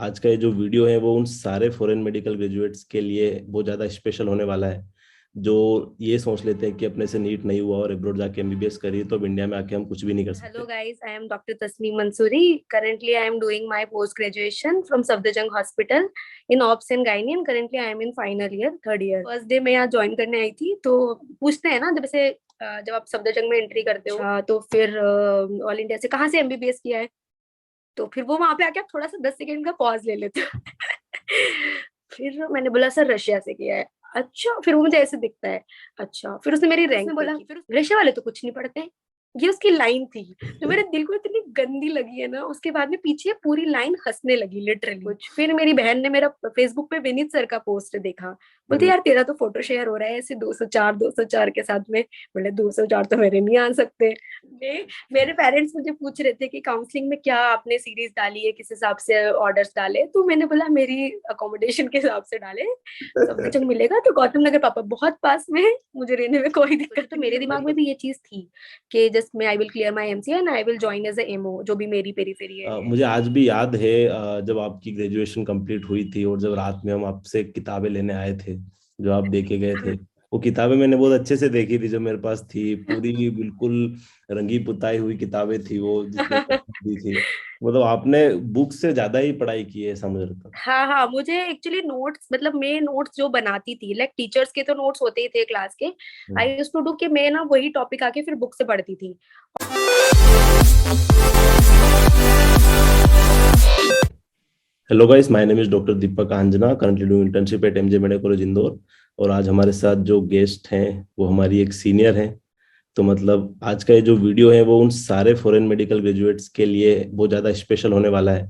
आज का ये जो वीडियो है वो उन सारे फॉरेन मेडिकल ग्रेजुएट्स के लिए बहुत ज़्यादा स्पेशल होने वाला है जो ये सोच लेते हैं कि अपने से नीट नहीं हुआ और एब्रॉड जाके एमबीबीएस करिए तो अब इंडिया में आके हम कुछ भी नहीं कर सकते। Hello guys, I am Dr. Tasneem Mansoori. Currently, I am doing my post graduation from Safdarjung Hospital in Obs and Gynae and currently I am in final year, third year. First day मैं यहाँ join करने आई थी तो पूछते हैं ना जब आप सफदरजंग में एंट्री करते हो। तो फिर ऑल इंडिया से कहाँ से एमबीबीएस किया है, तो फिर वो वहां पे आके आप थोड़ा सा 10 सेकंड का पॉज ले लेते हो। फिर मैंने बोला सर रशिया से किया है। अच्छा, फिर वो मुझे ऐसे दिखता है। अच्छा, फिर उसने मेरी रैंक बोला, फिर रशिया वाले तो कुछ नहीं पढ़ते। ये उसकी लाइन थी जो मेरे दिल को इतनी गंदी लगी है ना, उसके बाद में पीछे पूरी लाइन हंसने लगी लिटरली कुछ। फिर मेरी बहन ने मेरा फेसबुक पे विनीत सर का पोस्ट देखा, बोलते यार तेरा तो फोटो शेयर हो रहा है ऐसे 204 के साथ में। बोले 204 तो मेरे नहीं आ सकते। मेरे पेरेंट्स मुझे पूछ रहे थे कि काउंसलिंग में क्या आपने सीरीज डाली है, किस हिसाब से ऑर्डर्स डाले, तो मैंने बोला मेरी अकोमोडेशन के हिसाब से डाले। सब कुछ मिलेगा तो गौतम नगर पापा बहुत पास में है, मुझे रहने में कोई दिक्कत। तो मेरे दिमाग में भी ये चीज थी कि जस्ट मैं I will clear my MCA and I will join as a MO, जो भी मेरी पेरीफेरी है। मुझे आज भी याद है जब आपकी ग्रेजुएशन कंप्लीट हुई थी और जब रात में हम आपसे किताबें लेने आए थे जो आप देके गए थे। वो किताबें मैंने बहुत अच्छे से देखी थी जो मेरे पास थी, पूरी बिल्कुल रंगी पुताई हुई किताबें थी वो जिसमें दी थी। मतलब आपने बुक से ज्यादा ही पढ़ाई की है ऐसा मुझे लगता है। हाँ हाँ, मुझे एक्चुअली नोट्स, मतलब मैं नोट्स जो बनाती थी, लाइक टीचर्स के तो नोट्स होते ही थे क्लास के। आई यूज्ड टू डू कि मैं ना वही टॉपिक आके फिर बुक से पढ़ती थी। Hello guys, my name is doctor Deepak Anjana, currently doing internship at MJ medical college Indore. और आज हमारे साथ जो गेस्ट हैं वो हमारी एक सीनियर हैं। तो मतलब आज का ये जो वीडियो है वो उन सारे फॉरेन मेडिकल ग्रेजुएट्स के लिए बहुत ज़्यादा स्पेशल होने वाला है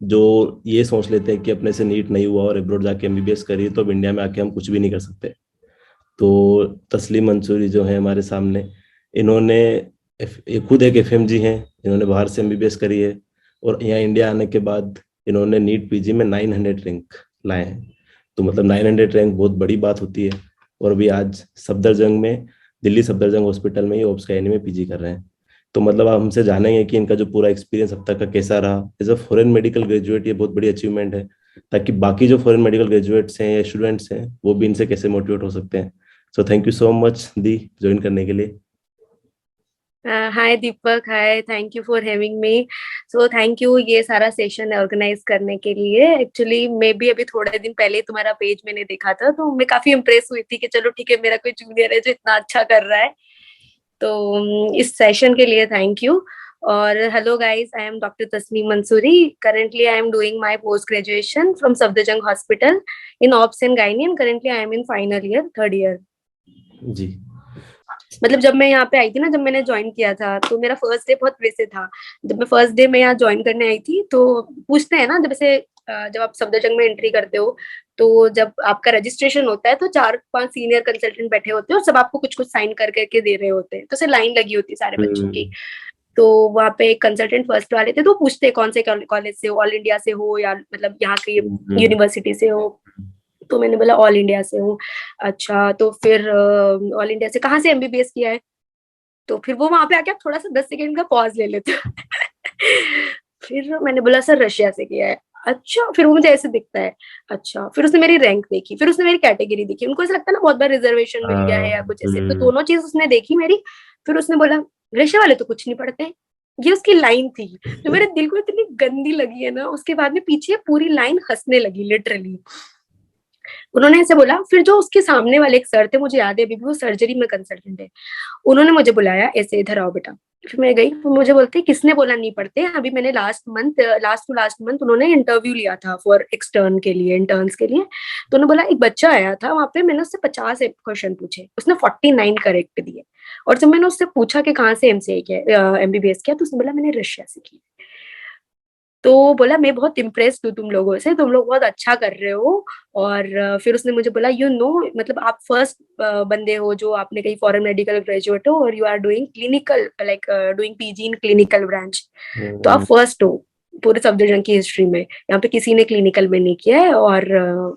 जो ये सोच लेते हैं कि अपने से नीट नहीं हुआ और एब्रॉड जाके एमबीबीएस करिए तो अब इंडिया में आके हम कुछ भी नहीं कर सकते। तो तस्लीम मंसूरी जो है हमारे सामने, इन्होंने ये खुद एक एफएमजी हैं, इन्होंने बाहर से एमबीबीएस करी है और यहाँ इंडिया आने के बाद इन्होंने नीट पीजी में 900 रैंक लाए हैं। तो मतलब 900 रैंक बहुत बड़ी बात होती है। और अभी आज सफदरजंग में, दिल्ली सफदरजंग हॉस्पिटल में ही ओब्स गायनी में पीजी कर रहे हैं। तो मतलब आप हमसे जानेंगे कि इनका जो पूरा एक्सपीरियंस अब तक का कैसा रहा as a foreign medical graduate. ये बहुत बड़ी अचीवमेंट है, ताकि बाकी जो फॉरेन मेडिकल ग्रेजुएट्स हैं या स्टूडेंट्स हैं वो भी इनसे कैसे मोटिवेट हो सकते हैं। So thank you so much दी ज्वाइन करने के लिए। Hi Deepak, hi, thank you for having me. So thank you ये सारा सेशन ऑर्गेनाइज करने के लिए। एक्चुअली मैं भी अभी थोड़े दिन पहले तुम्हारा पेज मैंने देखा था तो मैं काफी इम्प्रेस हुई थी कि चलो ठीक है, मेरा कोई जूनियर है जो इतना अच्छा कर रहा है। तो इस सेशन के लिए थैंक यू। और hello guys, I am doctor Tasneem Mansuri. Currently I am doing my post graduation from Safdarjung hospital in obs and gynae and currently I am in final year, third year. जी। मतलब जब मैं यहाँ पे आई थी ना, जब मैंने ज्वाइन किया था तो मेरा फर्स्ट डे बहुत वैसे था। जब मैं फर्स्ट डे में यहाँ ज्वाइन करने आई थी तो पूछते हैं ना जब आप सफदरजंग में एंट्री करते हो तो जब आपका रजिस्ट्रेशन होता है तो 4-5 सीनियर कंसल्टेंट बैठे होते हैं और सब आपको कुछ कुछ साइन कर करके दे रहे होते हैं, तो से लाइन लगी होती है सारे बच्चों की। तो वहाँ पे एक कंसल्टेंट फर्स्ट वाले थे तो पूछते हैं कौन से कॉलेज से हो, ऑल इंडिया से हो या मतलब यहाँ के यूनिवर्सिटी से हो। तो मैंने बोला ऑल इंडिया से हूँ। अच्छा, तो फिर ऑल इंडिया से कहाँ से एमबीबीएस किया है, तो फिर वो वहां पे आके आप थोड़ा सा 10 सेकंड का पॉज ले लेते हो। फिर मैंने बोला सर रशिया से किया है। अच्छा, फिर वो मुझे ऐसे दिखता है। अच्छा, फिर उसने मेरी रैंक देखी, फिर उसने मेरी कैटेगरी देखी, उनको ऐसा लगता है ना बहुत बार रिजर्वेशन मिल गया है या कुछ ऐसे, तो दोनों चीज उसने देखी मेरी। फिर उसने बोला रशिया वाले तो कुछ नहीं पढ़ते। ये उसकी लाइन थी जो मेरे दिल को इतनी गंदी लगी है ना, उसके बाद में पीछे पूरी लाइन हंसने लगी लिटरली। उन्होंने ऐसे बोला, फिर जो उसके सामने वाले एक सर थे, मुझे याद है अभी भी, वो सर्जरी में कंसल्टेंट है, उन्होंने मुझे बुलाया ऐसे, इधर आओ बेटा। फिर मैं गई तो मुझे बोलते किसने बोला नहीं पढ़ते। अभी मैंने लास्ट मंथ उन्होंने इंटरव्यू लिया था फॉर एक्सटर्न के लिए, इंटर्न्स के लिए। तो उन्होंने बोला एक बच्चा आया था वहां पे, मैंने उससे 50 क्वेश्चन पूछे, उसने 49 करेक्ट दिए। और जब मैंने उससे पूछा कि कहाँ से एमसीए किया, एमबीबीएस किया, तो उसने बोला मैंने रशिया से की। तो बोला मैं बहुत इम्प्रेस्ड हूँ तुम लोगों से, तुम लोग बहुत अच्छा कर रहे हो। और फिर उसने मुझे बोला मतलब आप फर्स्ट बंदे हो जो आपने कहीं फॉरेन मेडिकल ग्रेजुएट हो और you are doing clinical, like doing PG in clinical branch, तो आप फर्स्ट हो। पूरे सफदरजंग की हिस्ट्री में यहाँ पे किसी ने क्लिनिकल में नहीं किया है। और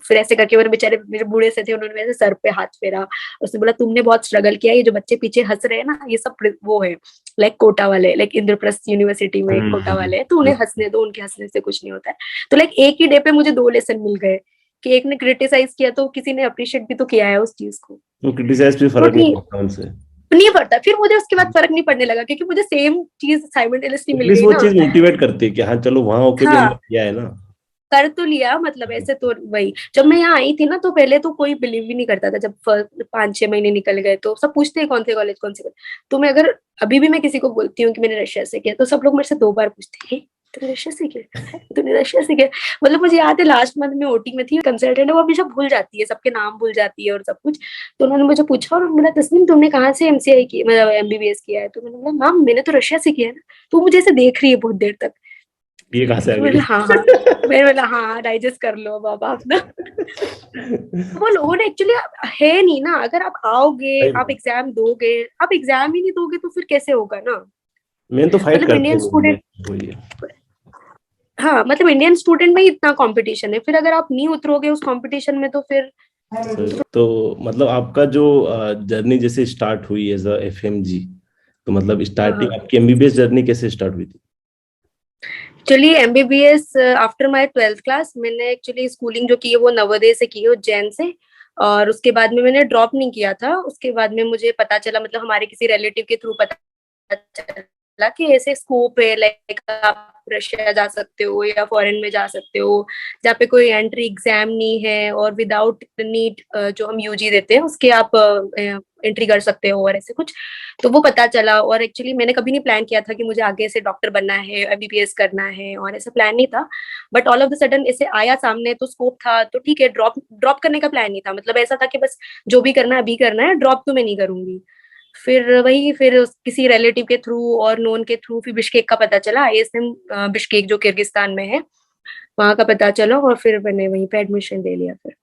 फिर ऐसे करके मेरे बेचारे मेरे बूढ़े से थे, उन्होंने मेरे सर पे हाथ फेरा, उसने बोला तुमने बहुत स्ट्रगल किया, ये जो बच्चे पीछे हंस रहे हैं ना ये सब वो है लाइक कोटा वाले, लाइक इंद्रप्रस्थ यूनिवर्सिटी में कोटा वाले हैं, तो उन्हें हंसने दो, उनके हंसने से कुछ नहीं होता है। तो लाइक एक ही डे पे मुझे 2 लेसन मिल गए कि एक ने क्रिटिसाइज किया तो किसी ने अप्रिशिएट भी तो किया है उस चीज को। तो क्रिटिसाइज भी तो फर्क नहीं ठीक, पड़ता उनसे। नहीं पड़ता, फिर मुझे उसके बाद फर्क नहीं पड़ने लगा क्योंकि मुझे सेम चीज साइमल्टेनियसली मिल एटलीस्ट गई वो ना। चीज मोटिवेट करती है कि हाँ चलो वहां होके भी हमने हाँ, किया है ना। कर तो लिया, मतलब ऐसे तो वही जब मैं यहाँ आई थी ना तो पहले तो कोई बिलीव ही नहीं करता था। जब 5-6 महीने निकल गए तो सब पूछते हैं कौन से कॉलेज कौन से कॉलेज। तो मैं अगर अभी भी मैं किसी को बोलती हूँ कि मैंने रशिया से किया तो सब लोग मेरे से 2 बार पूछते हैं तूने रशिया से किया है, तूने रशिया से किया। मतलब मुझे याद है लास्ट मंथ में ओटी में थी, कंसल्टेंट है वो हमेशा भूल जाती है, सबके नाम भूल जाती है और सब कुछ। तो उन्होंने मुझे पूछा और बोला तस्नीम तुमने कहाँ से एमसीआई की मतलब एमबीबीएस किया है। तो मैंने बोला मैम मैंने तो रशिया से किया है ना। तो मुझे ऐसे देख रही है बहुत देर तक। ये कहाँ से आ तो गई। मैंने हाँ हाँ, मैंने बोला हाँ डाइजेस्ट कर लो बाबा अपना। वो लोगों ने एक्चुअली है नहीं ना, अगर आप आओगे सही आप बात। एग्जाम दोगे, आप एग्जाम ही नहीं दोगे तो फिर कैसे होगा ना। मेन तो फाइट मतलब करते इंडियन हैं लोग, स्टूडेंट, वही है। हाँ मतलब इंडियन स्टूडेंट में ही इतना कंपटीशन है, फिर अगर आप नहीं उतरोगे उस कंपटीशन में तो फिर। तो मतलब आपका जो जर्नी जैसे स्टार्ट हुई एज अ एफएमजी, तो मतलब स्टार्टिंग हाँ, आपकी एमबीबीएस जर्नी कैसे स्टार्ट हुई थी। चलिए MBBS after my 12th class मैंने एक्चुअली स्कूलिंग जो की है वो नवोदय से की है, उज्जैन से। और उसके बाद में मैंने ड्रॉप नहीं किया था, उसके बाद में मुझे पता चला, मतलब हमारे किसी रिलेटिव के थ्रू पता चला कि ऐसे स्कोप है, लाइक आप रशिया जा सकते हो या फॉरेन में जा सकते हो जहाँ पे कोई एंट्री एग्जाम नहीं है और विदाउट नीट जो हम यूजी देते हैं उसके आप एंट्री कर सकते हो और ऐसे कुछ। तो वो पता चला, और एक्चुअली मैंने कभी नहीं प्लान किया था कि मुझे आगे से डॉक्टर बनना है, एमबीबीएस करना है, और ऐसा प्लान नहीं था। But all of the sudden ऐसे आया सामने तो स्कोप था, तो ठीक है, ड्रॉप ड्रॉप करने का प्लान नहीं था, मतलब ऐसा था कि बस जो भी करना है अभी करना है, ड्रॉप तो मैं नहीं करूंगी। फिर वही फिर किसी रिलेटिव के थ्रू और नोन के थ्रू फिर बिश्केक का पता चला, आईएसएम बिश्केक जो किर्गिस्तान में है वहां का पता चला, और फिर मैंने वहीं पे एडमिशन ले लिया फिर।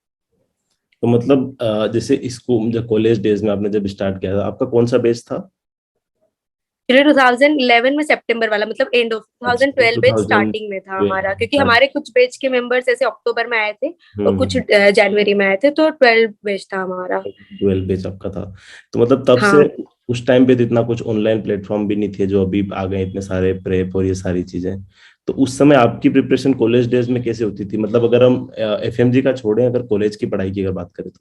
तो मतलब जैसे स्कूल जब कॉलेज डेज में आपने जब स्टार्ट किया था आपका कौन सा बैच था। फिर 2011 में सितंबर वाला, मतलब एंड ऑफ अच्छा 2012 बैच स्टार्टिंग में था हमारा, क्योंकि 2012। हमारे कुछ बैच के मेंबर्स ऐसे अक्टूबर में आए थे और कुछ हम्म। जनवरी में आए थे, तो 12 बैच था हमारा। 12 बैच आपका था। तो मतलब तब से हाँ, उस टाइम पे तो इतना कुछ ऑनलाइन प्लेटफॉर्म भी नहीं थे जो अभी आ गए, इतने सारे प्रेप और ये सारी चीजें। तो उस समय आपकी प्रिपरेशन कॉलेज डेज में कैसे होती थी, मतलब अगर हम एफएमजी का छोड़ें, अगर कॉलेज की पढ़ाई की अगर बात करें तो।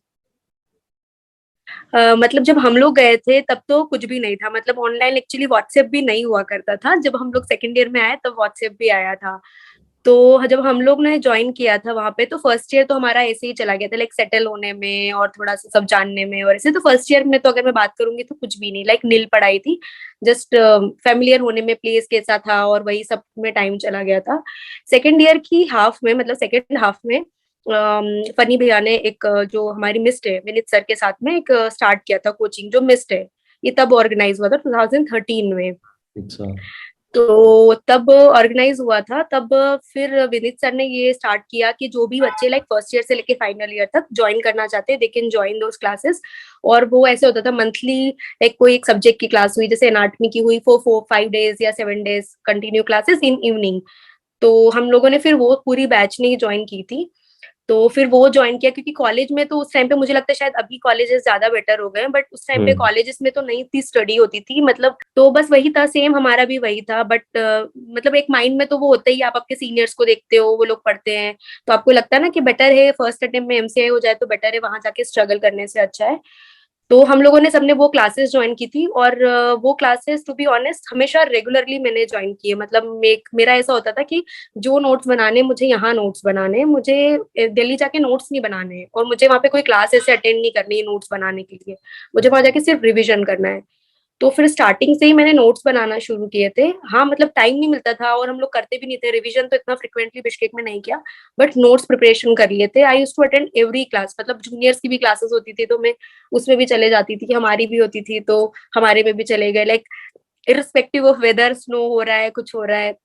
मतलब जब हम लोग गए थे तब तो कुछ भी नहीं था, मतलब ऑनलाइन एक्चुअली व्हाट्सएप भी नहीं हुआ करता था, जब हम लोग सेकेंड ईयर में आए तब व्हाट्सएप भी आया था। तो जब हम लोग ने ज्वाइन किया था वहां पे तो फर्स्ट ईयर तो हमारा ऐसे ही चला गया था, लाइक सेटल होने में और थोड़ा सा सब जानने में, और ऐसे तो फर्स्ट ईयर में तो अगर मैं बात करूंगी तो कुछ भी नहीं, लाइक नील पढ़ाई थी, जस्ट फेमिलियर होने में प्लेस कैसा था और वही सब में टाइम चला गया था। सेकेंड ईयर की हाफ में, मतलब सेकेंड हाफ में फनी भैया ने एक जो हमारी मिस्ट है विनीत सर के साथ में एक स्टार्ट किया था कोचिंग, जो मिस्ट है ये तब ऑर्गेनाइज हुआ था 2013 में। अच्छा। तो तब ऑर्गेनाइज हुआ था तब। फिर विनीत सर ने ये स्टार्ट किया कि जो भी बच्चे लाइक फर्स्ट ईयर से लेके फाइनल ईयर तक ज्वाइन करना चाहते हैं they can join those classes. और वो ऐसे होता था मंथली, लाइक कोई एक सब्जेक्ट की क्लास हुई जैसे एनाटमी की हुई 4-5 डेज या 7 days continue classes in evening. तो हम लोगों ने फिर वो पूरी बैच ने ज्वाइन की थी। तो फिर वो ज्वाइन किया, क्योंकि कॉलेज में तो उस टाइम पे मुझे लगता है शायद अभी कॉलेजेस ज्यादा बेटर हो गए हैं, बट उस टाइम पे हम्म। कॉलेजेस में तो नहीं इतनी स्टडी होती थी, मतलब तो बस वही था, सेम हमारा भी वही था, बट मतलब एक माइंड में तो वो होता ही, आप आपके सीनियर्स को देखते हो वो लोग पढ़ते हैं तो आपको लगता है ना कि बेटर है फर्स्ट अटेम्प्ट में एमसीआई हो जाए तो बेटर है, वहां जाके स्ट्रगल करने से अच्छा है। तो हम लोगों ने सबने वो क्लासेस ज्वाइन की थी, और वो क्लासेस टू बी ऑनेस्ट हमेशा रेगुलरली मैंने ज्वाइन किए, मतलब मेरा ऐसा होता था कि जो नोट्स बनाने मुझे यहाँ नोट्स बनाने, मुझे दिल्ली जाके नोट्स नहीं बनाने, और मुझे वहाँ पे कोई क्लास ऐसे अटेंड नहीं करनी है नोट्स बनाने के लिए, मुझे वहां जाके सिर्फ रिविजन करना है। तो फिर स्टार्टिंग से ही मैंने नोट्स बनाना शुरू किए थे। हाँ मतलब टाइम नहीं मिलता था और हम लोग करते भी नहीं थे, रिवीजन तो इतना फ्रिक्वेंटली बिश्केक में नहीं किया, बट नोट्स प्रिपरेशन कर लिए थे। I use to attend every class, मतलब जूनियर्स की भी क्लासेस होती थी तो मैं उसमें भी चले जाती थी, हमारी भी होती थी तो हमारे में भी चले गए, like irrespective of weather snow हो रहा है कुछ हो रहा है।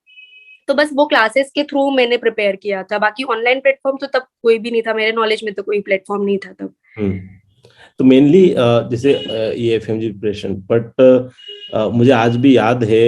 तो बस वो क्लासेस के थ्रू मैंने प्रिपेयर किया था, बाकी ऑनलाइन प्लेटफॉर्म तो तब कोई भी नहीं था, मेरे नॉलेज में तो कोई प्लेटफॉर्म नहीं था तब। हम्म। तो मेनली जैसे ये एफएमजी प्रिपरेशन, बट मुझे आज भी याद है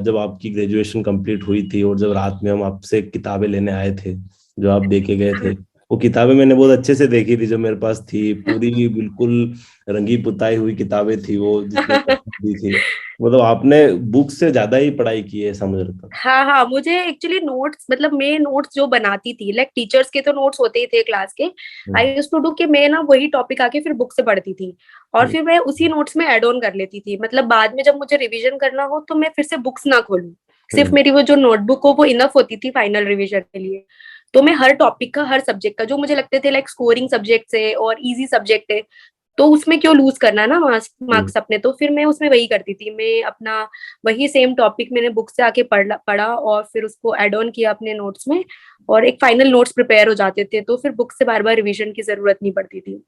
जब आपकी ग्रेजुएशन कंप्लीट हुई थी और जब रात में हम आपसे किताबें लेने आए थे, जो आप देके गए थे, वो किताबें मैंने बहुत अच्छे से देखी थी, जो मेरे पास थी पूरी बिल्कुल रंगी पुताई हुई किताबें थी वो, जिसमें दी थी। मतलब आपने बुक से ज्यादा ही पढ़ाई की है, ऐसा मुझे लगता है। हाँ हाँ, मुझे एक्चुअली नोट्स, मतलब मैं नोट्स जो बनाती थी, लाइक टीचर्स के तो नोट्स होते ही थे क्लास के, आई हम्म, यूज्ड टू डू कि मैं ना वही टॉपिक आके फिर बुक से पढ़ती थी, और हम्म, फिर मैं उसी नोट्स में ऐड ऑन कर लेती थी। मतलब बाद में जब मुझे रिवीजन करना हो तो मैं फिर से बुक्स ना खोलूं, सिर्फ हम्म, मेरी वो जो नोटबुक हो वो इनफ होती थी फाइनल रिवीजन के लिए। तो मैं हर टॉपिक का, हर सब्जेक्ट का, जो मुझे लगते थे लाइक स्कोरिंग सब्जेक्ट है और इजी सब्जेक्ट है, तो उसमें क्यों लूज करना है ना मार्क्स हम्म। मार्क्स अपने, तो फिर मैं उसमें वही करती थी। मैं अपना वही सेम टॉपिक मैंने बुक से आके पढ़ा और फिर उसको ऐड ऑन किया अपने नोट्स में, और एक फाइनल नोट्स प्रिपेयर हो जाते थे, तो फिर बुक से बार बार रिवीजन की जरूरत नहीं पड़ती थी।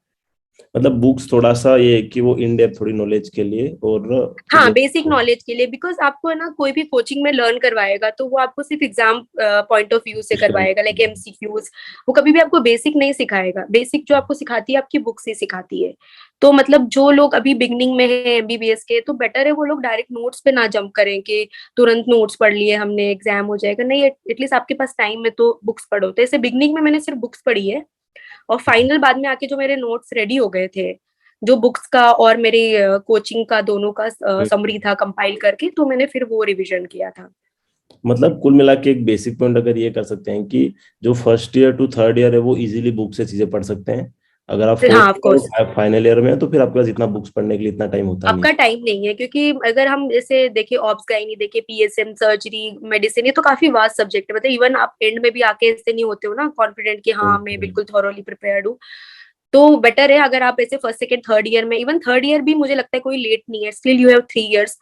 मतलब बुक्स थोड़ा सा ये है कि वो इन डेप्थ थोड़ी नॉलेज के लिए, और हाँ, जो बेसिक नॉलेज के लिए, बिकॉज आपको है ना कोई भी कोचिंग में लर्न करवाएगा तो वो आपको सिर्फ एग्जाम पॉइंट ऑफ व्यू से करवाएगा, लाइक एमसीक्यूज। वो कभी भी आपको बेसिक नहीं सिखाएगा, बेसिक जो आपको सिखाती है आपकी बुक से सिखाती है। तो मतलब जो लोग अभी बिगनिंग में है एमबीबीएस के, तो बेटर है वो लोग डायरेक्ट नोट्स पे ना जंप करें कि तुरंत नोट्स पढ़ लिए हमने एग्जाम हो जाएगा, नहीं, एटलीस्ट आपके पास टाइम है तो बुक्स पढ़ो। तो ऐसे बिगनिंग में मैंने सिर्फ बुक्स पढ़ी है, और फाइनल बाद में आके जो मेरे नोट्स रेडी हो गए थे, जो बुक्स का और मेरे कोचिंग का दोनों का समरी था कंपाइल करके, तो मैंने फिर वो रिवीजन किया था। मतलब कुल मिला के एक बेसिक पॉइंट अगर ये कर सकते हैं कि जो first year to third year है वो इजीली बुक से चीजें पढ़ सकते हैं। अगर आप हाँ, fourth of course. Year final year में हैं, तो फिर आपके पास इतना बुक्स पढ़ने के लिए इतना टाइम होता नहीं। आपका टाइम नहीं है, क्योंकि अगर हम जैसे देखे ऑब्स गाइनी, देखे पीएसएम, सर्जरी, मेडिसिन, ये तो काफी वास्ट सब्जेक्ट है। मतलब इवन आप एंड में भी आके ऐसे नहीं होते हो ना कॉन्फिडेंट कि हाँ मैं हम्म, बिल्कुल थॉरोली प्रिपेयर्ड हूँ। तो बेटर है अगर आप ऐसे फर्स्ट सेकंड थर्ड ईयर में, इवन थर्ड ईयर भी मुझे लगता है कोई लेट नहीं है, स्टिल यू हैव 3 इयर्स,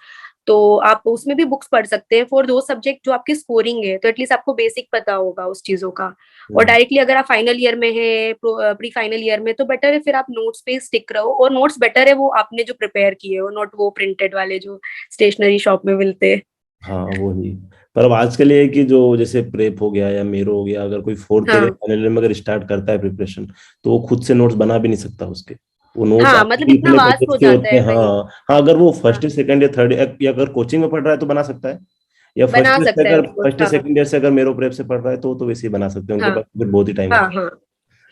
तो आप उसमें भी बुक्स पढ़ सकते हैं फॉर दो सब्जेक्ट जो आपकी स्कोरिंग है, तो एटलीस्ट आपको बेसिक पता होगा उस चीजों का। और हम्म। डायरेक्टली अगर आप फाइनल ईयर में है, प्री फाइनल ईयर में, तो बेटर है फिर आप नोट्स पे स्टिक रहो, और नोट्स बेटर है वो आपने जो प्रिपेयर किए हो, नोट वो प्रिंटेड वाले जो स्टेशनरी शॉप में मिलते हैं। हाँ वही। पर अब आज के लिए कि जो जैसे प्रेप हो गया या मेरो हो गया, अगर कोई फोर्थ ईयर या हाँ फाइनल ईयर में अगर स्टार्ट करता है प्रिपरेशन, तो वो खुद से नोट्स बना भी नहीं सकता उसके। वो नोट्स हाँ, आते मतलब ही इतना इतने वास्ट पेजेस हो के जाता होते है हैं। वही। हाँ हाँ, अगर वो फर्स्ट हाँ, year second year third year या अगर कोचिंग में पढ़ रहा है तो बना सकता है, या बना सकता है ऑफ कोर्स। फर्स्ट ईयर हाँ सेकंड ईयर से अगर मेरो प्रेप से पढ़ रहा है तो वैसे ही बना सकते हैं, उनके हाँ पास फिर बहुत ही टाइम हाँ होता हाँ, है।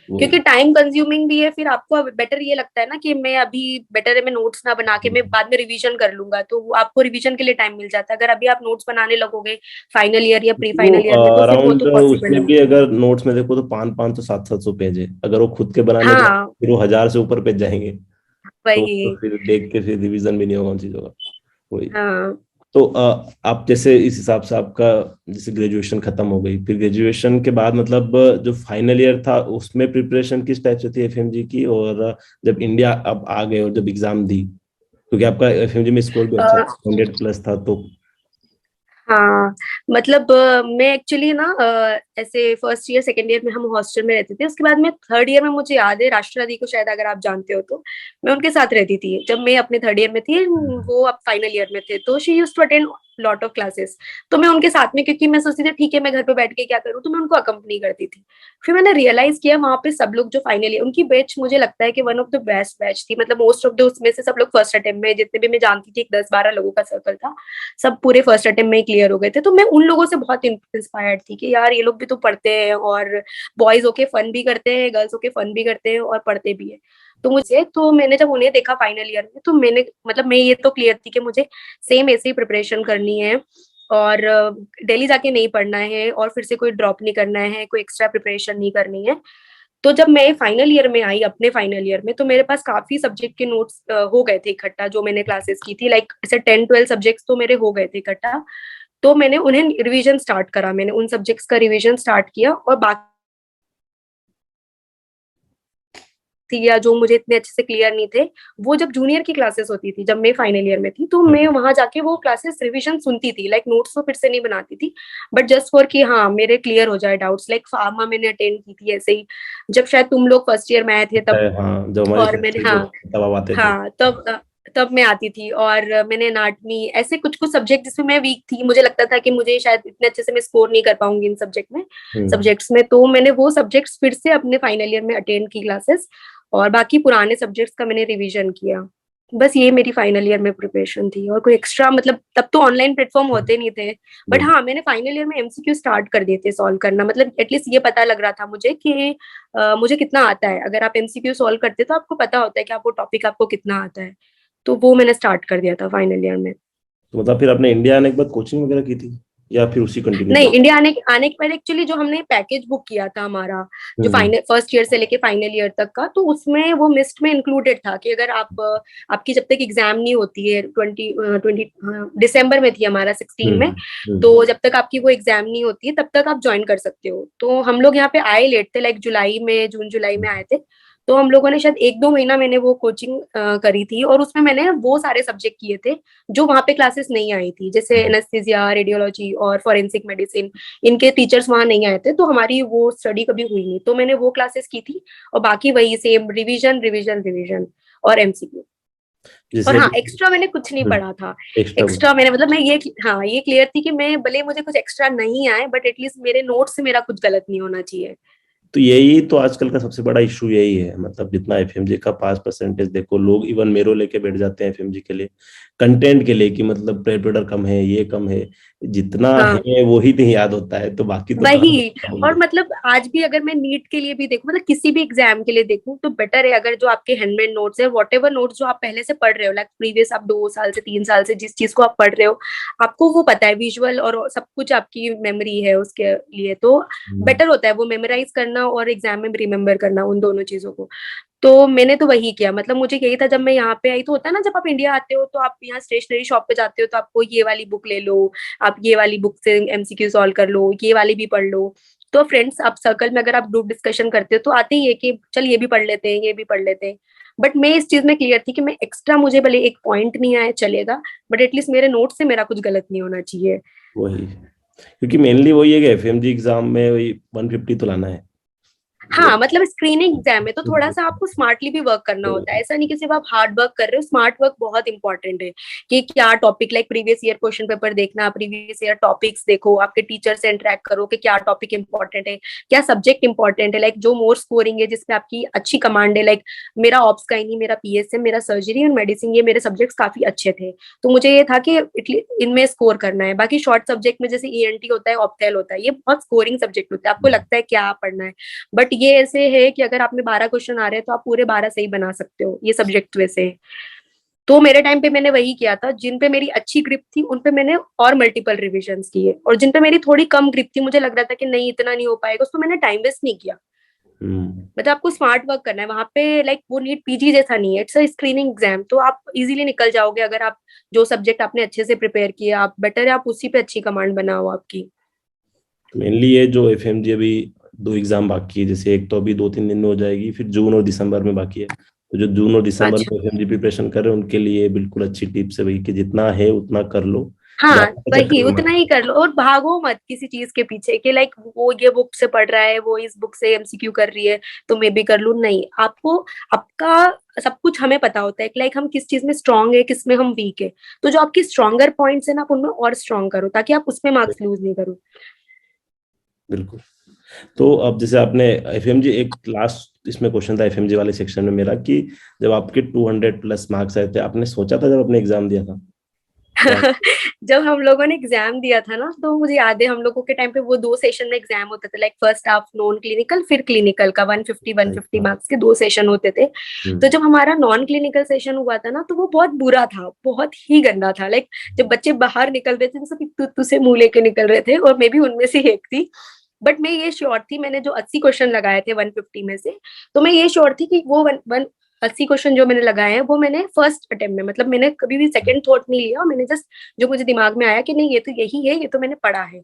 वही। क्योंकि टाइम कंज्यूमिंग भी है, फिर आपको बेटर ये लगता है ना कि मैं अभी, बेटर है मैं नोट्स ना बना के मैं बाद में रिवीजन कर लूंगा, तो वो आपको रिवीजन के लिए टाइम मिल जाता है। अगर अभी आप नोट्स बनाने लगोगे फाइनल ईयर या प्री वो फाइनल ईयर में, तो फिर वो अराउंड तो पॉसिबल उसमें नहीं भी है। अगर नोट्स में देखो तो 500 500 से 700 पेज है, अगर वो खुद के बनाने जाए हाँ, फिर वो 1000 से ऊपर पेज जाएंगे। तो वही। फिर देख के फिर रिवीजन भी नहीं होगा उन चीजों का। वही। हाँ, तो आप जैसे इस हिसाब से आपका जैसे ग्रेजुएशन खत्म हो गई, फिर ग्रेजुएशन के बाद मतलब जो फाइनल ईयर था उसमें प्रिपरेशन किस टाइप से थी एफएमजी की, और जब इंडिया अब आ गए और जब एग्जाम दी, क्योंकि आपका एफएमजी में स्कोर भी अच्छा था, 100 प्लस था, तो हाँ, मतलब मैं एक्चुअली ना ऐसे फर्स्ट ईयर सेकेंड ईयर में हम हॉस्टल में रहते थे, उसके बाद में थर्ड ईयर में मुझे याद है राष्ट्र दी को शायद अगर आप जानते हो तो, मैं उनके साथ रहती थी जब मैं अपने थर्ड ईयर में थी। वो अब फाइनल ईयर में थे, तो she used to attend lot of classes, तो मैं उनके साथ में, क्योंकि मैं सोचती थी ठीक है मैं घर पे बैठ के क्या करूँ, तो मैं उनको अकम्पनी करती थी। फिर मैंने रियलाइज किया वहां पे सब लोग जो फाइनल ईयर, उनकी बैच मुझे लगता है कि one of the best batch थी। मतलब मोस्ट ऑफ द उसमें से सब लोग फर्स्ट अटेम्प्ट में, जितने भी मैं जानती थी, एक 10-12 लोगों का सर्कल था, सब पूरे फर्स्ट अटेम्प्ट में ही क्लियर हो गए थे। तो मैं उन लोगों से बहुत इंस्पायर्ड थी कि यार ये लोग भी तो पढ़ते हैं, और बॉयज होके फन भी करते हैं, गर्ल्स होके फन भी करते हैं, और पढ़ते भी है। तो मैंने जब उन्हें देखा फाइनल ईयर में, तो मैंने, मतलब मैं ये तो क्लियर थी कि मुझे सेम ऐसे ही प्रिपरेशन करनी है, और दिल्ली जाके नहीं पढ़ना है, और फिर से कोई ड्रॉप नहीं करना है, कोई एक्स्ट्रा प्रिपरेशन नहीं करनी है। तो जब मैं फाइनल ईयर में आई, अपने फाइनल ईयर में, तो मेरे पास काफी सब्जेक्ट के नोट्स हो गए थे इकट्ठा, जो मैंने क्लासेस की थी, लाइक ऐसे 10-12 सब्जेक्ट्स तो मेरे हो गए थे इकट्ठा। तो मैंने उन्हें रिवीजन स्टार्ट करा, मैंने उन सब्जेक्ट्स का रिवीजन स्टार्ट किया, और बाकी या जो मुझे इतने अच्छे से क्लियर नहीं थे, वो जब जूनियर की क्लासेस होती थी, जब मैं फाइनल ईयर में थी, तो मैं वहां जाके वो क्लासेस रिवीजन सुनती थी, लाइक नोट्स तो फिर से नहीं बनाती थी, बट जस्ट फॉर कि हाँ मेरे क्लियर हो जाए डाउट्स। लाइक फार्मा मैंने अटेंड की थी ऐसे ही, जब शायद तुम लोग फर्स्ट ईयर में आए थे तब। हाँ जब हमारी और मैंने, फैसिलिटी हाँ होती तब आप आते थे। हाँ, तब मैं आती थी, और मैंने एनाटमी, ऐसे कुछ कुछ सब्जेक्ट जिसमें मैं वीक थी, मुझे लगता था कि मुझे शायद इतने अच्छे से मैं स्कोर नहीं कर पाऊंगी इन हम्म, सब्जेक्ट्स में, तो मैंने वो सब्जेक्ट्स फिर से अपने फाइनल ईयर में अटेंड की क्लासेस, और बाकी पुराने सब्जेक्ट्स का मैंने रिवीजन किया। बस ये मेरी फाइनल ईयर में प्रिपरेशन थी, और कोई एक्स्ट्रा मतलब तब तो ऑनलाइन प्लेटफॉर्म होते नहीं थे। बट हाँ, मैंने फाइनल ईयर में एमसीक्यू स्टार्ट कर दिए थे सॉल्व करना, मतलब एटलीस्ट ये पता लग रहा था मुझे कि मुझे कितना आता है। अगर आप एमसीक्यू सॉल्व करते तो आपको पता होता है कि आप वो टॉपिक आपको कितना आता है। तो वो मैंने स्टार्ट कर दिया था फाइनल ईयर में। तो मतलब फिर आपने इंडिया आने के बाद कोचिंग वगैरह की थी या फिर उसी कंटिन्यू नहीं, किया? इंडिया आने आने के बाद एक्चुअली जो हमने पैकेज बुक किया था हमारा, जो हम्म। फाइनल फर्स्ट ईयर से लेके फाइनल ईयर तक का, तो उसमें वो लिस्ट में इंक्लूडेड था कि अगर आप आपकी जब तक एग्जाम नहीं होती है, 20 दिसंबर में थी हमारा 16 में, हम्म। तो जब तक आपकी वो एग्जाम नहीं होती है तब तक आप ज्वाइन कर सकते हो। तो हम लोग यहाँ पे आए लेट थे, लाइक जुलाई में, जून जुलाई में आए थे। तो हम लोगों ने शायद 1-2 महीना मैंने वो कोचिंग करी थी, और उसमें मैंने वो सारे सब्जेक्ट किए थे जो वहां पे क्लासेस नहीं आई थी, जैसे एनेस्थीसिया, रेडियोलॉजी और फॉरेंसिक मेडिसिन। इनके टीचर्स वहां नहीं आए थे, तो हमारी वो स्टडी कभी हुई नहीं, तो मैंने वो क्लासेस की थी। और बाकी वही सेम रिवीजन रिवीजन रिवीजन और एमसीक्यू। और जैसे हाँ, एक्स्ट्रा मैंने कुछ नहीं पढ़ा था। एक्स्ट्रा एक्स्ट्रा मैंने मतलब मैं ये, हाँ, ये क्लियर थी कि मैं भले मुझे कुछ एक्स्ट्रा नहीं आए, बट एटलीस्ट मेरे नोट से मेरा कुछ गलत नहीं होना चाहिए। तो यही तो आजकल का सबसे बड़ा इशू यही है, मतलब जितना एफएमजी का पास परसेंटेज देखो, लोग इवन मेरो लेके बैठ जाते हैं एफएमजी के लिए, कंटेंट के लिए, कि मतलब प्रेपरेटर कम है, ये कम है, जितना हाँ, है वो ही नहीं याद होता है, तो बाकी तो वही। बोल और दो। मतलब आज भी अगर मैं नीट के लिए भी देखूं, मतलब किसी भी एग्जाम के लिए देखूं, तो बेटर है अगर जो आपके हैंडमेड नोट्स है, वॉट एवर नोट्स जो आप पहले से पढ़ रहे हो, लाइक प्रीवियस आप 2 साल से 3 साल से जिस चीज को आप पढ़ रहे हो, आपको वो पता है, विजुअल और सब कुछ आपकी मेमोरी है उसके लिए, तो हम्म। बेटर होता है वो मेमोराइज करना और एग्जाम में रिमेम्बर करना, उन दोनों चीजों को। तो मैंने तो वही किया, मतलब मुझे यही था। जब मैं यहाँ पे आई तो होता है ना, जब आप इंडिया आते हो तो आप यहाँ स्टेशनरी शॉप पे जाते हो तो आपको ये वाली बुक ले लो, आप ये वाली बुक से एमसीक्यू सॉल्व कर लो, ये वाली भी पढ़ लो। तो फ्रेंड्स, आप सर्कल में अगर आप ग्रुप डिस्कशन करते हो तो आते ही है कि चल ये भी पढ़ लेते हैं, ये भी पढ़ लेते हैं। बट मैं इस चीज में क्लियर थी कि मैं एक्स्ट्रा, मुझे भले एक पॉइंट नहीं आए चलेगा, बट एटलीस्ट मेरे नोट से मेरा कुछ गलत नहीं होना चाहिए। वही, क्योंकि मेनली वही है कि एफएमजी एग्जाम में वही 150 तो लाना है। हाँ, मतलब स्क्रीनिंग एग्जाम है तो थोड़ा सा आपको स्मार्टली भी वर्क करना होता है। ऐसा नहीं कि सिर्फ आप हार्ड वर्क कर रहे हो, स्मार्ट वर्क बहुत इंपॉर्टेंट है। कि क्या topic, like previous year question paper देखना, प्रीवियस ईयर टॉपिक्स देखो, आपके टीचर से इंटरेक्ट करो कि क्या टॉपिक इंपॉर्टेंट है, क्या सब्जेक्ट इंपॉर्टेंट है, लाइक जो मोर स्कोरिंग है, जिसपे आपकी अच्छी कमांड है। लाइक मेरा ऑप्स का ही नहीं, मेरा पीएसएम, मेरा सर्जरी और मेडिसिन, ये मेरे सब्जेक्ट्स काफी अच्छे थे। तो मुझे ये था कि इनमें स्कोर करना है। बाकी शॉर्ट सब्जेक्ट में जैसे ईएनटी होता है, ऑप्थेल होता है, ये बहुत स्कोरिंग सब्जेक्ट होता है, आपको लगता है क्या पढ़ना है। बट ये ऐसे है कि अगर आप में 12 क्वेश्चन आ रहे हैं तो आप पूरे 12 सही बना सकते हो, ये सब्जेक्ट वैसे है। तो मेरे टाइम पे मैंने वही किया था, जिन पे मेरी अच्छी ग्रिप थी उन पे मैंने और मल्टीपल रिविजन्स किए, और जिन पे मेरी थोड़ी कम ग्रिप थी, मुझे लग रहा था कि नहीं इतना नहीं हो पाएगा, उसको मैंने टाइम वेस्ट नहीं किया। हम्म। मतलब आपको स्मार्ट वर्क करना है वहां पे, लाइक वो नीट पीजी जैसा नहीं है, इट्स अ स्क्रीनिंग एग्जाम, तो आप इजीली निकल जाओगे अगर आप जो सब्जेक्ट आपने अच्छे से प्रिपेयर किया। आप बेटर है आप उसी पे अच्छी कमांड बनाओ आपकी। मेनली ये जो एफएमजी अभी 2 एग्जाम बाकी है, जैसे एक तो अभी 2-3 दिन में हो जाएगी, फिर जून और दिसंबर में बाकी है। तो जो जून और दिसंबर अच्छा। में एफएमजी प्रिपरेशन कर रहे हैं उनके लिए बिल्कुल अच्छी टिप्स है भाई, कि जितना है उतना कर लो, हाँ, ज्यादा के वही, चक्कर में उतना मत। ही कर लो और भागो मत किसी चीज के पीछे कि लाइक वो ये बुक से पढ़ रहा है, वो इस बुक से एमसीक्यू कर रही है तो मैं भी कर लूं। नहीं, आपको आपका सब कुछ हमें पता होता है, लाइक हम किस चीज में स्ट्रांग है, किस में हम वीक है। तो जो आपकी स्ट्रॉन्गर पॉइंट्स है ना, आप उनमें और स्ट्रांग करो ताकि आप उसमें मार्क्स लूज नहीं करो। बिल्कुल। तो अब जैसे आपने एफएमजी, एक लास्ट इसमें क्वेश्चन था एफएमजी वाले सेक्शन में मेरा, कि जब आपके 200 प्लस मार्क्स आए थे, आपने सोचा था जब आपने एग्जाम दिया था क्या? जब हम लोगों ने एग्जाम दिया था ना, तो मुझे याद है हम लोगों के टाइम पे वो 2 सेशन में एग्जाम होते थे, like first half non clinical, फिर क्लिनिकल का 150 हाँ। मार्क्स के 2 सेशन होते थे। तो हम्म। जब हमारा नॉन क्लिनिकल सेशन हुआ था ना, तो वो बहुत बुरा था, बहुत ही गंदा था। लाइक जब बच्चे बाहर निकल रहे थे तो सब तू से मुंह लेके निकल रहे थे, और मैं भी उनमें से एक थी। बट मैं ये श्योर थी, मैंने जो 80 क्वेश्चन लगाए थे 150 में से, तो मैं ये श्योर थी कि वो 80 क्वेश्चन जो मैंने लगाए हैं वो मैंने फर्स्ट अटेम्प्ट में, मतलब मैंने कभी भी सेकंड थॉट नहीं लिया, और मैंने जस्ट जो मुझे दिमाग में आया कि नहीं ये तो यही है, ये तो मैंने पढ़ा है,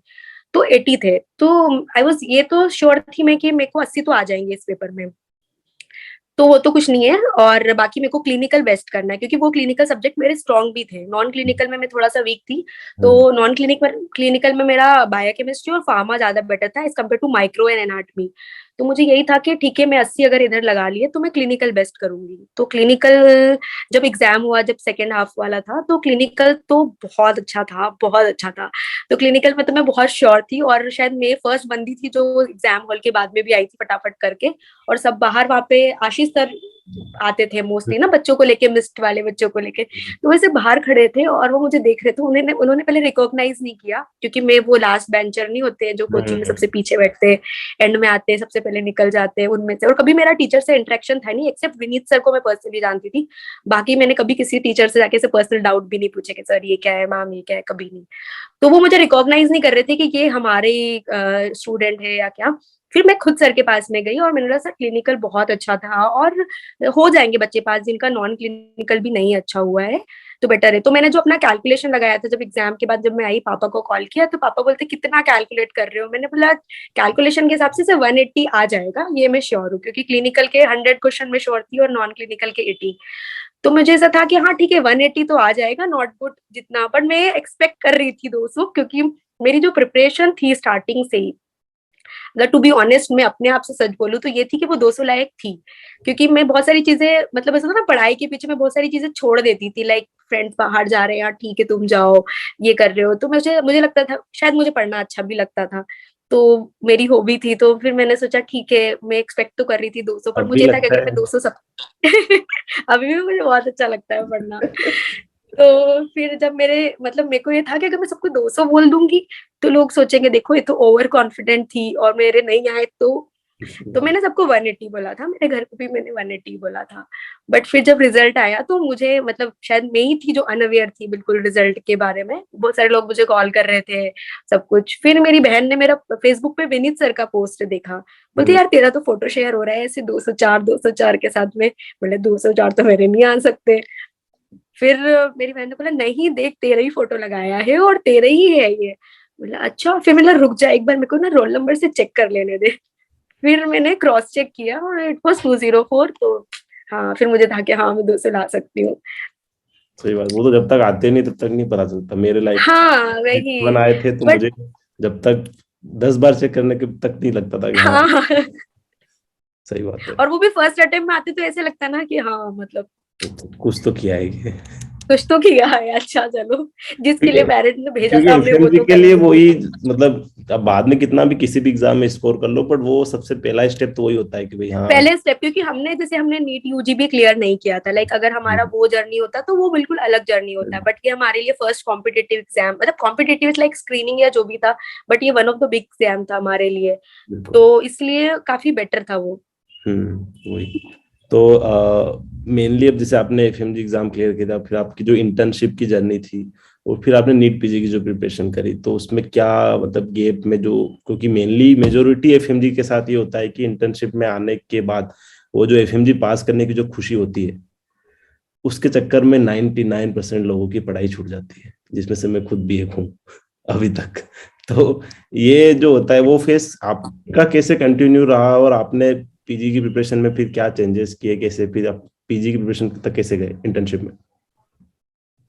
तो 80 थे। तो आई वाज ये तो श्योर थी मैं कि मेरे को 80 तो आ जाएंगे इस पेपर में। तो वो तो कुछ नहीं है, और बाकी मेरे को क्लिनिकल बेस्ट करना है, क्योंकि वो क्लिनिकल सब्जेक्ट मेरे स्ट्रॉन्ग भी थे। नॉन क्लिनिकल में मैं थोड़ा सा वीक थी, तो हम्म। नॉन क्लिनिकल में मेरा बायोकेमिस्ट्री और फार्मा ज्यादा बेटर था as compare to micro and anatomy. तो मुझे यही था कि ठीक है, मैं 80 अगर इधर लगा लिए तो मैं क्लिनिकल बेस्ट करूंगी। तो क्लिनिकल जब एग्जाम हुआ, जब सेकेंड हाफ वाला था, तो क्लिनिकल तो बहुत अच्छा था, बहुत अच्छा था। तो क्लिनिकल में तो मैं बहुत श्योर थी, और शायद मैं फर्स्ट बंदी थी जो एग्जाम हॉल के बाद में भी आई थी फटाफट करके। और सब बाहर वहां पे आशीष सर आते थे मोस्टली ना बच्चों को लेके, मिस्ट वाले बच्चों को लेके। तो वैसे बाहर खड़े थे और वो मुझे देख रहे थे। उन्होंने उन्होंने पहले रिकॉग्नाइज नहीं किया, क्योंकि मैं वो लास्ट बेंचर नहीं होते हैं जो कोचिंग में सबसे पीछे बैठते हैं, एंड में आते हैं, सबसे पहले निकल जाते हैं उनमें से। और कभी मेरा टीचर से इंटरेक्शन था नहीं, एक्सेप्ट विनीत सर को मैं पर्सनली जानती थी। बाकी मैंने कभी किसी टीचर से जाके पर्सनल डाउट भी नहीं पूछे कि सर ये क्या है, मैम ये क्या है, कभी नहीं। तो वो मुझे रिकॉग्नाइज नहीं कर रहे थे कि ये हमारे स्टूडेंट है या क्या। फिर मैं खुद सर के पास में गई और मैंने बोला सर क्लिनिकल बहुत अच्छा था और हो जाएंगे बच्चे पास जिनका नॉन क्लिनिकल भी नहीं अच्छा हुआ है, तो बेटर है। तो मैंने जो अपना कैलकुलेशन लगाया था, जब एग्जाम के बाद जब मैं आई पापा को कॉल किया, तो पापा बोलते कितना कैलकुलेट कर रहे हो। मैंने बोला कैलकुलेशन के हिसाब से 180 आ जाएगा, ये मैं श्योर हूँ, क्योंकि क्लिनिकल के 100 क्वेश्चन में श्योर थी और नॉन क्लिनिकल के 80। तो मुझे ऐसा था कि हाँ ठीक है 180 तो आ जाएगा, नॉट गुड जितना, बट मैं एक्सपेक्ट कर रही थी 200, क्योंकि मेरी जो प्रिपरेशन थी स्टार्टिंग से ही, अगर टू बी ऑनेस्ट मैं अपने आप से सच बोलूं तो ये थी कि वो 200 लायक थी। क्योंकि मैं बहुत सारी चीजें, मतलब ऐसा था ना, पढ़ाई के पीछे मैं बहुत सारी चीजें छोड़ देती थी, लाइक फ्रेंड्स बाहर जा रहे हैं, यार ठीक है तुम जाओ, ये कर रहे हो, तो मुझे मुझे लगता था शायद मुझे पढ़ना अच्छा भी लगता था, तो मेरी हॉबी थी। तो फिर मैंने सोचा ठीक है, मैं एक्सपेक्ट तो कर रही थी 200, पर अब भी मुझे था कि लगता अगर मैं है। 200 सब अभी भी मुझे बहुत अच्छा लगता है पढ़ना। तो फिर जब मेरे, मतलब मेरे को ये था कि अगर मैं सबको 200 बोल दूंगी तो लोग सोचेंगे देखो ये तो ओवर कॉन्फिडेंट थी और मेरे नहीं आए, तो मैंने सबको 180 बोला था, मेरे घर पे भी मैंने 180 बोला था। बट फिर जब रिजल्ट आया तो मुझे, मतलब शायद मैं ही थी जो अनअवेयर थी बिल्कुल रिजल्ट के बारे में। बहुत सारे लोग मुझे कॉल कर रहे थे, सब कुछ। फिर मेरी बहन ने मेरा फेसबुक पे विनीत सर का पोस्ट देखा, बोलती यार तेरा तो फोटो शेयर हो रहा है ऐसे 204 के साथ में। बोले 204 तो मेरे नहीं आ सकते। फिर मेरी बहन ने बोला नहीं देख तेरा ही फोटो लगाया है और तेरा ही है ये। बोला अच्छा। फिर मैंने रुक जा एक बार, मेरे को ना रोल नंबर से चेक कर लेने दे। फिर मैंने क्रॉस चेक किया और इट वाज 204। तो हाँ फिर मुझे था कि हाँ मैं 200 ला सकती हूँ। सही बात, वो तो जब तक आते नहीं तब तक नहीं पता चलता। मेरे लाइफ हाँ वन वही। आए थे तो बट मुझे जब तक 10 बार चेक करने के तक नहीं लगता था कि हाँ। हाँ सही बात है। और वो भी फर्स्ट अटेम्प्ट में आते तो ऐसे लगता ना कि हाँ मतलब कुछ तो किया है ये। कुछ तो किया है, अच्छा चलो, जिसके क्योंकि लिए पेरेंट्स ने भेजा क्योंकि था हमने वो एफएमजी तो के कर लिए दिया। वही, मतलब अब बाद में कितना भी किसी भी एग्जाम में स्कोर कर लो, पर वो सबसे पहला स्टेप तो वही होता है कि भाई हाँ। पहले स्टेप, क्योंकि हमने जैसे हमने नीट यूजी भी क्लियर नहीं किया था, लाइक अगर हमारा वो जर्नी होता तो वो बिल्कुल अलग जर्नी होता है। बट ये हमारे लिए फर्स्ट कॉम्पिटेटिव एग्जाम, मतलब कॉम्पिटेटिव लाइक स्क्रीनिंग या जो भी था, बट ये one of the big exam था हमारे लिए, बिल्कुल। तो इसलिए काफी बेटर था वो। वही। तो मेनली अब जैसे आपने एफएमजी एग्जाम क्लियर किया था, फिर आपकी जो इंटर्नशिप की जर्नी थी, और फिर आपने नीट पीजी की जो प्रिपरेशन करी, तो उसमें क्या मतलब गैप में जो, क्योंकि मेनली मेजोरिटी एफएमजी के साथ ये होता है कि इंटर्नशिप में आने के बाद वो जो एफएमजी पास करने की जो खुशी होती है, उसके चक्कर में 99% लोगों की पढ़ाई छूट जाती है, जिसमें से मैं खुद भी एक हूँ अभी तक। तो ये जो होता है वो फेस आपका कैसे कंटिन्यू रहा, और आपने पीजी की प्रिपरेशन में फिर क्या चेंजेस किए, कैसे फिर आप पीजी की प्रिपरेशन तक कैसे गए इंटर्नशिप में?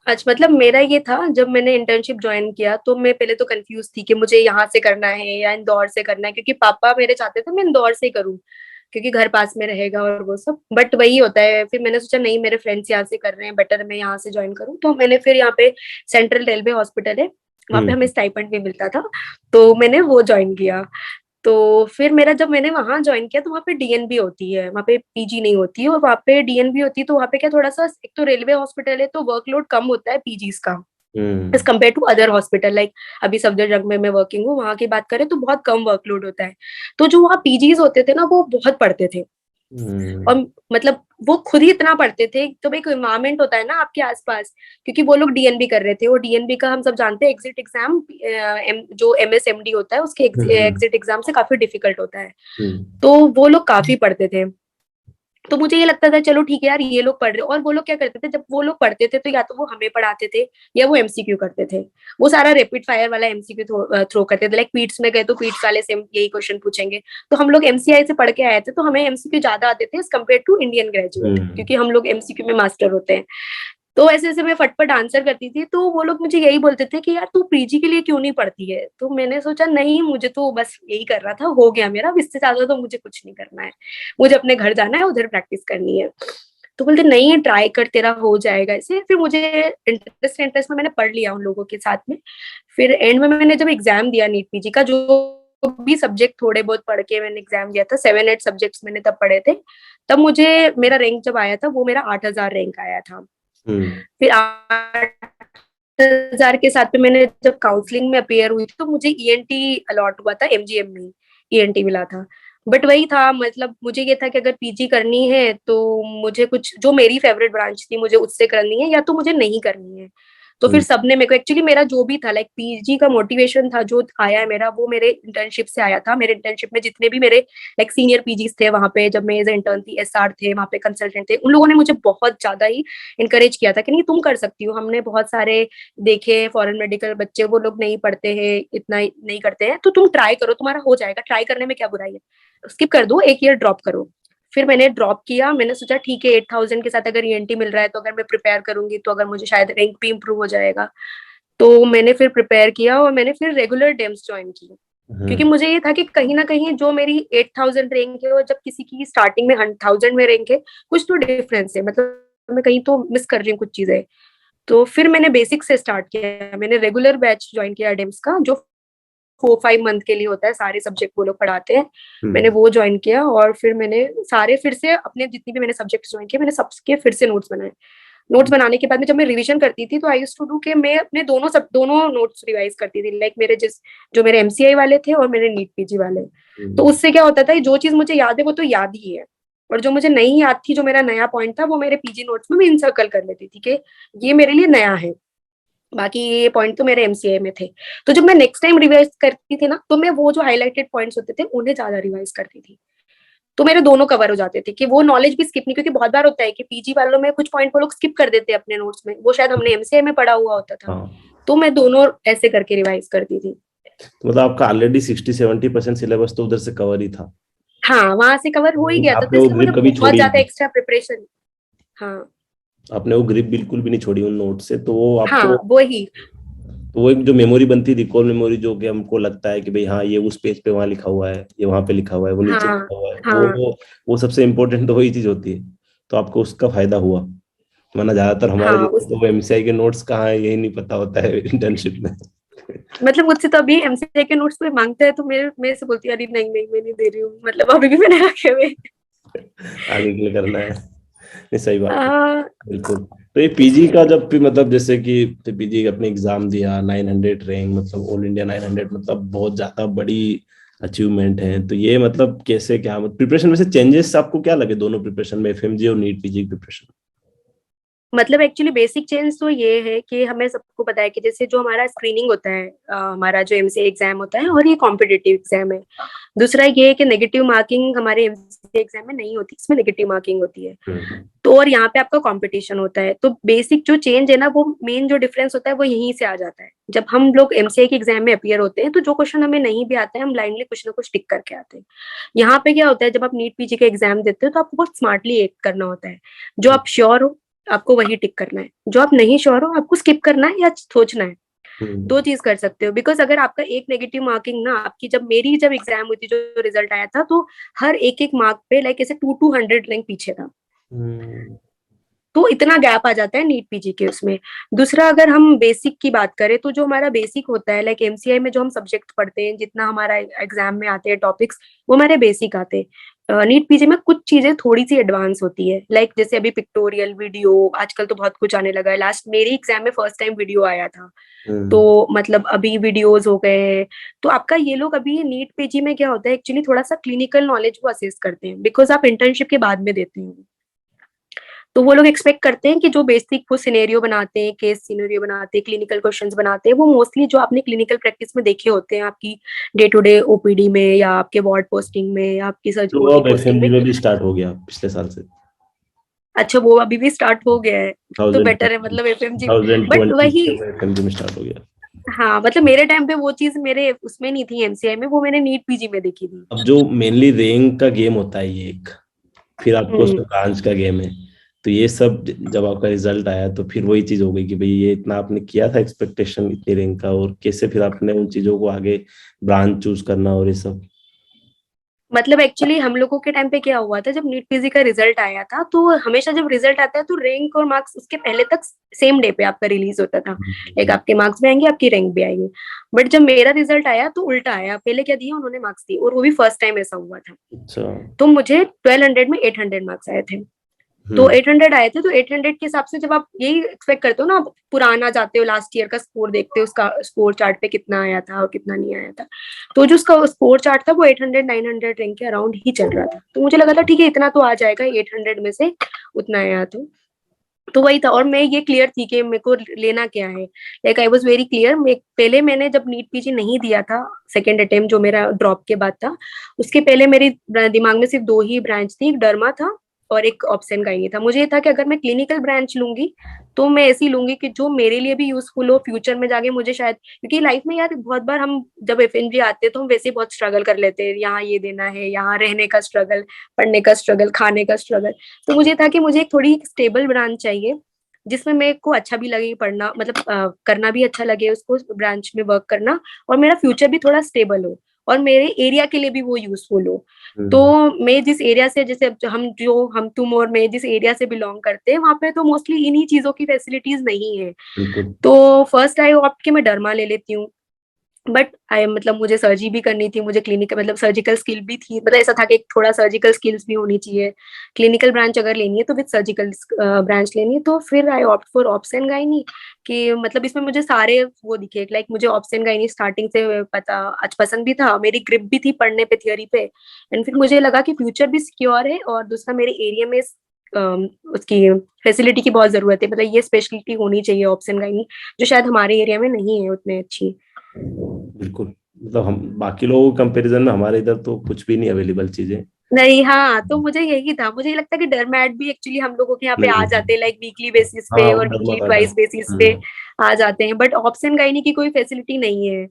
अच्छा, मतलब मेरा ये था जब मैंने इंटर्नशिप ज्वाइन किया तो मैं पहले तो कंफ्यूज थी कि मुझे यहाँ से करना है या इंदौर से करना है, क्योंकि पापा मेरे चाहते थे मैं इंदौर से ही करूँ क्योंकि घर पास में रहेगा और वो सब। बट वही होता है, फिर मैंने सोचा नहीं मेरे फ्रेंड्स यहाँ से कर रहे हैं, बेटर मैं यहाँ से ज्वाइन करूँ। तो मैंने फिर यहाँ पे सेंट्रल रेलवे हॉस्पिटल है, वहाँ पे हमें हम्म। स्टाइपेंड भी मिलता था, तो मैंने वो ज्वाइन किया। तो फिर मेरा जब मैंने वहां ज्वाइन किया तो वहाँ पे डीएनबी होती है, वहाँ पे पीजी नहीं होती है, और वहाँ पे डीएनबी होती है। तो वहाँ पे क्या थोड़ा सा, एक तो रेलवे हॉस्पिटल है तो वर्कलोड कम होता है पीजीज का as hmm. Compare to other hospital, like अभी सफदरजंग में मैं वर्किंग हूँ, वहां की बात करें तो बहुत कम वर्कलोड होता है। तो जो वहाँ पीजीज होते थे ना वो बहुत पढ़ते थे, और हम्म। मतलब वो खुद ही इतना पढ़ते थे, तो एक इन्वायरमेंट होता है ना आपके आसपास, क्योंकि वो लोग डीएनबी कर रहे थे, और डीएनबी का हम सब जानते हैं एग्जिट एग्जाम, जो एमएसएमडी होता है उसके हम्म। एग्जिट एग्जाम से काफी डिफिकल्ट होता है। हम्म। तो वो लोग काफी पढ़ते थे। तो मुझे ये लगता था चलो ठीक है यार ये लोग पढ़ रहे, और वो लोग क्या करते थे जब वो लोग पढ़ते थे तो या तो वो हमें पढ़ाते थे या वो एमसीक्यू करते थे। वो सारा रैपिड फायर वाला एमसीक्यू थ्रो करते थे, लाइक पीट्स में गए तो पीट्स वाले से यही क्वेश्चन पूछेंगे। तो हम लोग एमसीआई से पढ़ के आए थे तो हमें एमसीक्यू ज्यादा आते थे as compare to Indian graduate, hmm. क्योंकि हम लोग एमसीक्यू में मास्टर होते हैं। तो ऐसे ऐसे मैं फटफट आंसर करती थी, तो वो लोग मुझे यही बोलते थे कि यार तू पीजी के लिए क्यों नहीं पढ़ती है। तो मैंने सोचा नहीं मुझे तो बस यही कर रहा था, हो गया मेरा, अब इससे ज्यादा तो मुझे कुछ नहीं करना है, मुझे अपने घर जाना है, उधर प्रैक्टिस करनी है। तो बोलते नहीं ट्राई कर तेरा हो जाएगा ऐसे। फिर मुझे इंटरेस्ट इंटरेस्ट में मैंने पढ़ लिया उन लोगों के साथ में। फिर एंड में मैंने जब एग्जाम दिया नीट पीजी का, जो भी सब्जेक्ट थोड़े बहुत पढ़ के मैंने एग्जाम दिया था, 7-8 सब्जेक्ट्स मैंने तब पढ़े थे। तब मुझे मेरा रैंक जब आया था वो मेरा 8,000 रैंक आया था। फिर 8,000 के साथ में मैंने जब काउंसलिंग में अपियर हुई थी तो मुझे ईएनटी अलॉट हुआ था, एमजीएम में ईएनटी मिला था। बट वही था, मतलब मुझे ये था कि अगर पीजी करनी है तो मुझे कुछ जो मेरी फेवरेट ब्रांच थी मुझे उससे करनी है, या तो मुझे नहीं करनी है। तो फिर सबने मेरे को, एक्चुअली मेरा जो भी था लाइक पीजी का मोटिवेशन था जो आया है मेरा, वो मेरे इंटर्नशिप से आया था। मेरे इंटर्नशिप में जितने भी मेरे लाइक सीनियर पीजीज थे वहां पे, जब मैं एज इंटर्न थी, एसआर थे वहां पे, कंसल्टेंट थे, उन लोगों ने मुझे बहुत ज्यादा ही इंकरेज किया था कि नहीं तुम कर सकती हो। हमने बहुत सारे देखे फॉरेन मेडिकल बच्चे, वो लोग नहीं पढ़ते हैं, इतना नहीं करते हैं, तो तुम ट्राई करो, तुम्हारा हो जाएगा, ट्राई करने में क्या बुराई है, स्किप कर दो, एक ईयर ड्रॉप करो। फिर मैंने ड्रॉप किया, मैंने सोचा ठीक है 8,000 के साथ अगर ईएनटी मिल रहा है तो अगर मैं प्रिपेयर करूंगी तो अगर मुझे शायद रैंक भी इंप्रूव हो जाएगा। तो मैंने फिर प्रिपेयर किया और मैंने फिर रेगुलर डेम्स ज्वाइन की, क्योंकि मुझे ये था कि कहीं ना कहीं जो मेरी 8,000 रैंक है और जब किसी की स्टार्टिंग में 1,000 में रैंक है, कुछ तो डिफरेंस है, मतलब मैं कहीं तो मिस कर रही हूँ कुछ चीजें। तो फिर मैंने बेसिक से स्टार्ट किया, मैंने रेगुलर बैच ज्वाइन किया डेम्स का, जो 4-5 मंथ के लिए होता है, सारे सब्जेक्ट वो लोग पढ़ाते हैं। मैंने वो ज्वाइन किया और फिर मैंने सारे फिर से अपने जितनी भी मैंने सब्जेक्ट ज्वाइन किए, मैंने सबके फिर से नोट्स बनाए। नोट्स बनाने के बाद में जब मैं रिवीजन करती थी तो आई यूज्ड टू डू कि मैं अपने दोनों नोट्स रिवाइज करती थी, लाइक मेरे जो मेरे एमसीआई वाले थे और मेरे नीट पीजी वाले। तो उससे क्या होता था, जो चीज मुझे याद है वो तो याद ही है, और जो मुझे नहीं याद थी, जो मेरा नया पॉइंट था, वो मेरे पीजी नोट्स में मैं इनसर्कल कर लेती थी कि ये मेरे लिए नया है, बाकी ये पॉइंट तो मेरे एमसीए में थे। तो जब मैं नेक्स्ट टाइम रिवाइज करती थी ना, तो मैं वो जो हाईलाइटेड पॉइंट्स होते थे उन्हें ज्यादा रिवाइज करती थी, तो मेरे दोनों कवर हो जाते थे कि वो नॉलेज भी स्किप नहीं, क्योंकि बहुत बार होता है कि पीजी वालों में कुछ पॉइंट वो लोग स्किप कर देते हैं अपने नोट्स में, वो शायद हमने एमसीए में पढ़ा हुआ होता था। तो मैं दोनों ऐसे करके रिवाइज करती थी। तो मतलब आपका ऑलरेडी 60-70% सिलेबस तो उधर से कवर ही था। हाँ, वहां से कवर हो ही गया था, तो आपने वो इसलिए मुझे ग्रिप कभी बहुत छोड़ी ज्यादा नहीं। Extra preparation. हाँ। आपने वो ग्रिप बिल्कुल भी नहीं छोड़ी उन नोट से, तो वो हाँ आपको, वही। तो वो एक जो मेमोरी बनती थी, कॉल मेमोरी, जो कि हमको लगता है कि भाई हाँ ये उस पेज पे वहां लिखा हुआ है, ये वहां पे लिखा हुआ है, वो नीचे हाँ लिखा हुआ है, हाँ वो सबसे इम्पोर्टेंट तो वही चीज होती है। तो आपको उसका फायदा हुआ, वरना ज्यादातर हमारे हाँ। जैसे तो एमसीआई के नोट्स कहाँ है यही नहीं पता होता है इंटर्नशिप में। मतलब मुझसे तो अभी एमसीए के नोट्स कोई मांगता है तो मेरे से बोलती है अरे नहीं नहीं मैं नहीं दे रही हूँ, मतलब अभी भी मैंने रखे हुए। आगे के लिए करना है, नहीं सही बात है। हाँ। बिल्कुल। तो ये पीजी का जब भी मतलब जैसे कि पीजी अपने एग्जाम दिया, 900 रैंक, मतलब ऑल इंडिया 900, मतलब बहुत ज्यादा बड़ी अचीवमेंट है। तो ये मतलब कैसे, क्या मतलब प्रिपरेशन में से चेंजेस आपको क्या लगे दोनों प्रिपरेशन में, एफएमजी और नीट पीजी प्रिपरेशन? मतलब एक्चुअली बेसिक चेंज तो ये है कि हमें सबको पता है कि जैसे जो हमारा स्क्रीनिंग होता है, हमारा जो एमसीए एग्जाम होता है और ये कॉम्पिटिटिव एग्जाम है। दूसरा ये है कि नेगेटिव मार्किंग हमारे एमसीए एग्जाम में नहीं होती, इसमें नेगेटिव मार्किंग होती है। तो और यहाँ पे आपका कंपटीशन होता है, तो बेसिक जो चेंज है ना, वो मेन जो डिफरेंस होता है वो यहीं से आ जाता है। जब हम लोग एमसीए के एग्जाम में अपियर होते हैं तो जो क्वेश्चन हमें नहीं भी आता है, हम ब्लाइंडली कुछ ना कुछ टिक करके आते हैं। यहाँ पे क्या होता है, जब आप नीट पीजी का एग्जाम देते हो तो आपको बहुत स्मार्टली एक करना होता है। जो आप श्योर हो आपको वही टिक करना है, जो आप नहीं श्योर हो आपको स्किप करना है या सोचना है। दो चीज कर सकते हो, बिकॉज अगर आपका एक नेगेटिव मार्किंग ना, आपकी जब एग्जाम हुई थी, जो रिजल्ट आया था, तो हर एक एक मार्क पे लाइक ऐसे 200 रैंक पीछे था। तो इतना गैप आ जाता है नीट पीजी के उसमें। दूसरा, अगर हम बेसिक की बात करें तो जो हमारा बेसिक होता है, लाइक एमसीआई में जो हम सब्जेक्ट पढ़ते हैं, जितना हमारा एग्जाम में आते हैं टॉपिक्स, वो हमारे बेसिक आते हैं। नीट पीजी में कुछ चीजें थोड़ी सी एडवांस होती है, लाइक जैसे अभी पिक्टोरियल वीडियो आजकल तो बहुत कुछ आने लगा है। लास्ट मेरी एग्जाम में फर्स्ट टाइम वीडियो आया था, तो मतलब अभी वीडियोस हो गए हैं। तो आपका ये लोग अभी नीट पीजी में क्या होता है, एक्चुअली थोड़ा सा क्लिनिकल नॉलेज वो असेस करते हैं, बिकॉज आप इंटर्नशिप के बाद में देते हैं। तो वो लोग एक्सपेक्ट करते हैं कि जो बेसिक वो सिनेरियो बनाते हैं, केस सिनेरियो बनाते हैं, क्लिनिकल क्वेश्चंस बनाते हैं, वो मोस्टली जो आपने क्लिनिकल प्रैक्टिस में देखे होते हैं आपकी डे टू डे ओपीडी में, या आपके वार्ड पोस्टिंग में, या आपकी सर्ज तो ओटी अब पोस्टिंग एफएमजी में। में भी स्टार्ट हो गया पिछले साल से, अच्छा, वो अभी भी स्टार्ट हो गया है, तो बेटर है, 2020, मतलब एफएमजी। बट 2020 वही, से एफएमजी में स्टार्ट हो गया। हाँ मतलब मेरे टाइम पे वो चीज मेरे उसमें नहीं थी एमसीआई में, वो मैंने नीट पीजी में देखी थी। अब जो मेनली रैंक का गेम होता है ये एक, फिर आपको हम्म। उसमें ब्रांच का गेम है। तो ये सब जब आपका रिजल्ट आया तो फिर वही चीज हो गई कि भाई ये इतना आपने किया था एक्सपेक्टेशन इतनी रैंक का, और कैसे फिर आपने उन चीजों को आगे ब्रांच चूज करना और ये सब। मतलब एक्चुअली हम लोगों के टाइम पे क्या हुआ था, जब नीट पीजी का रिजल्ट आया था तो हमेशा जब रिजल्ट आता है तो रैंक और मार्क्स उसके पहले तक सेम डे पे आपका रिलीज होता था। एक हम्म। आपके मार्क्स भी आएंगे, आपकी रैंक भी आएगी। बट जब मेरा रिजल्ट आया तो उल्टा आया, पहले क्या दिया उन्होंने, मार्क्स दिए, और वो भी फर्स्ट टाइम ऐसा हुआ था। अच्छा। तो मुझे 1200 में 800 मार्क्स आए थे। तो हम्म। 800 आए थे, तो 800 के हिसाब से जब आप यही एक्सपेक्ट करते हो ना, आप पुराना जाते हो, लास्ट ईयर का स्कोर देखते हो, उसका स्कोर चार्ट पे कितना आया था और कितना नहीं आया था। तो जो उसका स्कोर चार्ट था वो 800 900 रैंक के अराउंड ही चल रहा था। तो मुझे लगा था ठीक है, इतना तो आ जाएगा 800 में से, उतना आया तो वही था। और मैं ये क्लियर थी कि मेरे को लेना क्या है, like I was very clear. पहले मैंने जब नीट पीजी नहीं दिया था, सेकेंड अटेम्प्ट जो मेरा ड्रॉप के बाद था, उसके पहले मेरे दिमाग में सिर्फ दो ही ब्रांच थी, एक डर्मा था और एक ऑप्शन गाइनी था। मुझे ये था कि अगर मैं क्लिनिकल ब्रांच लूंगी तो मैं ऐसी लूंगी कि जो मेरे लिए भी यूजफुल हो फ्यूचर में जाके, मुझे शायद, क्योंकि लाइफ में यार बहुत बार हम जब एफएनजी आते हैं तो हम वैसे ही बहुत स्ट्रगल कर लेते हैं, यहाँ ये देना है, यहाँ रहने का स्ट्रगल, पढ़ने का स्ट्रगल, खाने का स्ट्रगल। तो मुझे था कि मुझे एक थोड़ी स्टेबल ब्रांच चाहिए, जिसमें मेरे को अच्छा भी लगे पढ़ना, मतलब करना भी अच्छा लगे उसको, ब्रांच में वर्क करना, और मेरा फ्यूचर भी थोड़ा स्टेबल हो, और मेरे एरिया के लिए भी वो यूजफुल हो। तो हम्म। मैं जिस एरिया से, जैसे हम तुम और मैं जिस एरिया से बिलोंग करते हैं, वहां पे तो मोस्टली इन्हीं चीजों की फैसिलिटीज नहीं है। बिल्कुल। तो फर्स्ट आई ऑप्ट के मैं डरमा ले लेती हूँ। बट आई मतलब मुझे सर्जरी भी करनी थी, मुझे क्लिनिकल मतलब सर्जिकल स्किल भी थी, मतलब ऐसा था कि एक थोड़ा सर्जिकल स्किल्स भी होनी चाहिए। क्लिनिकल ब्रांच अगर लेनी है तो विद सर्जिकल ब्रांच लेनी है। तो फिर आई ऑप्ट फॉर ऑप्शन गायनी, कि मतलब इसमें मुझे सारे वो दिखे, लाइक मुझे ऑप्शन गायनी स्टार्टिंग से पता, अच्छा पसंद भी था, मेरी ग्रिप भी थी पढ़ने पे, थियोरी पे। एंड फिर मुझे लगा कि फ्यूचर भी सिक्योर है, और दूसरा मेरे एरिया में उसकी फैसिलिटी की बहुत जरूरत है, मतलब ये स्पेशलिटी होनी चाहिए ऑप्शन गायनी, जो शायद हमारे एरिया में नहीं है उतने अच्छी। बिल्कुल, मतलब हम बाकी लोगों के कंपैरिजन में हमारे इधर तो कुछ भी नहीं अवेलेबल चीजें। नहीं, हाँ, तो मुझे यही था, मुझे ये लगता है कि डरमैट भी एक्चुअली हम लोगों के यहाँ पे आ हम्म। जाते हैं, लाइक वीकली बेसिस हाँ पे वो और डरमा वीकली का डर। ट्वाइस बेसिस पे हम्म। आ जाते हैं, बट ऑप्शन गाइनी की कोई फैसिलिटी नहीं है।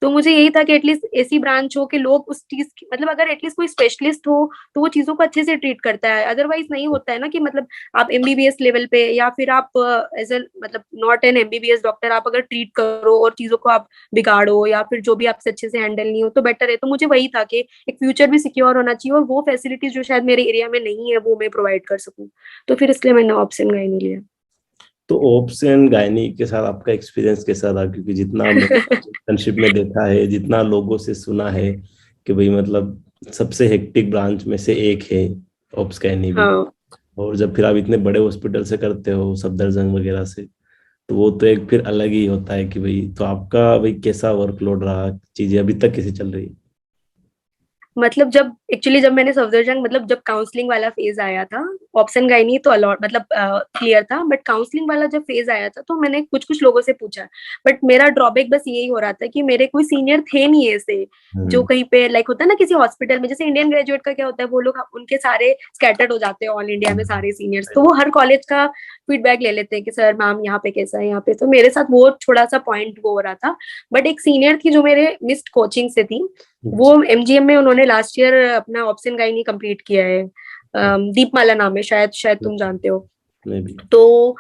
तो मुझे यही था कि एटलीस्ट ऐसी ब्रांच हो कि लोग उस चीज की, मतलब अगर एटलीस्ट कोई स्पेशलिस्ट हो तो वो चीजों को अच्छे से ट्रीट करता है। अदरवाइज नहीं होता है ना कि मतलब आप एमबीबीएस लेवल पे, या फिर आप एज ए मतलब नॉट एन एमबीबीएस डॉक्टर, आप अगर ट्रीट करो और चीजों को आप बिगाड़ो, या फिर जो भी आपसे अच्छे से हैंडल नहीं हो, तो बेटर है। तो मुझे वही था कि एक फ्यूचर भी सिक्योर होना चाहिए, और वो फैसिलिटीज जो शायद मेरे एरिया में नहीं है वो मैं प्रोवाइड कर सकूं। तो फिर इसलिए मैंने ऑप्शन का ही नहीं लिया। तो ओप्स एंड गायनी के साथ आपका एक्सपीरियंस कैसा रहा? क्योंकि जितना मैंने इंटर्नशिप में देखा है, जितना लोगों से सुना है कि भाई मतलब सबसे हेक्टिक ब्रांच में से एक है ओप्स गायनी भी। हाँ, और जब फिर आप इतने बड़े हॉस्पिटल से करते हो, सफदरजंग वगैरह से, तो वो तो एक फिर अलग ही होता है कि भाई, तो आपका भाई कैसा वर्कलोड रहा, चीजें अभी तक कैसे चल रही? मतलब जब एक्चुअली जब मैंने सफदरजंग, मतलब जब काउंसलिंग वाला फेज आया था, ऑप्शन गायनी तो अलॉट मतलब क्लियर था, बट काउंसलिंग वाला जब फेज आया था तो मैंने कुछ कुछ लोगों से पूछा। बट मेरा ड्रॉबैक बस यही हो रहा था कि मेरे कोई सीनियर थे नहीं ऐसे, जो हम्म। कहीं पे लाइक होता है ना किसी हॉस्पिटल में, जैसे इंडियन ग्रेजुएट का क्या होता है, वो लोग उनके सारे स्कैटर्ड हो जाते हैं ऑल इंडिया में सारे सीनियर्स, तो वो हर कॉलेज का फीडबैक ले लेते हैं कि सर मैम यहाँ पे कैसा है यहाँ पे। तो मेरे साथ वो थोड़ा सा पॉइंट वो हो रहा था। बट एक सीनियर थी जो मेरे मिस्ड कोचिंग से थी, वो अच्छा। एमजीएम में उन्होंने लास्ट ईयर अपना ऑप्शन गाइनी कंप्लीट किया है। दीपमाला नाम है, शायद शायद तुम अच्छा। जानते हो। मैं भी। तो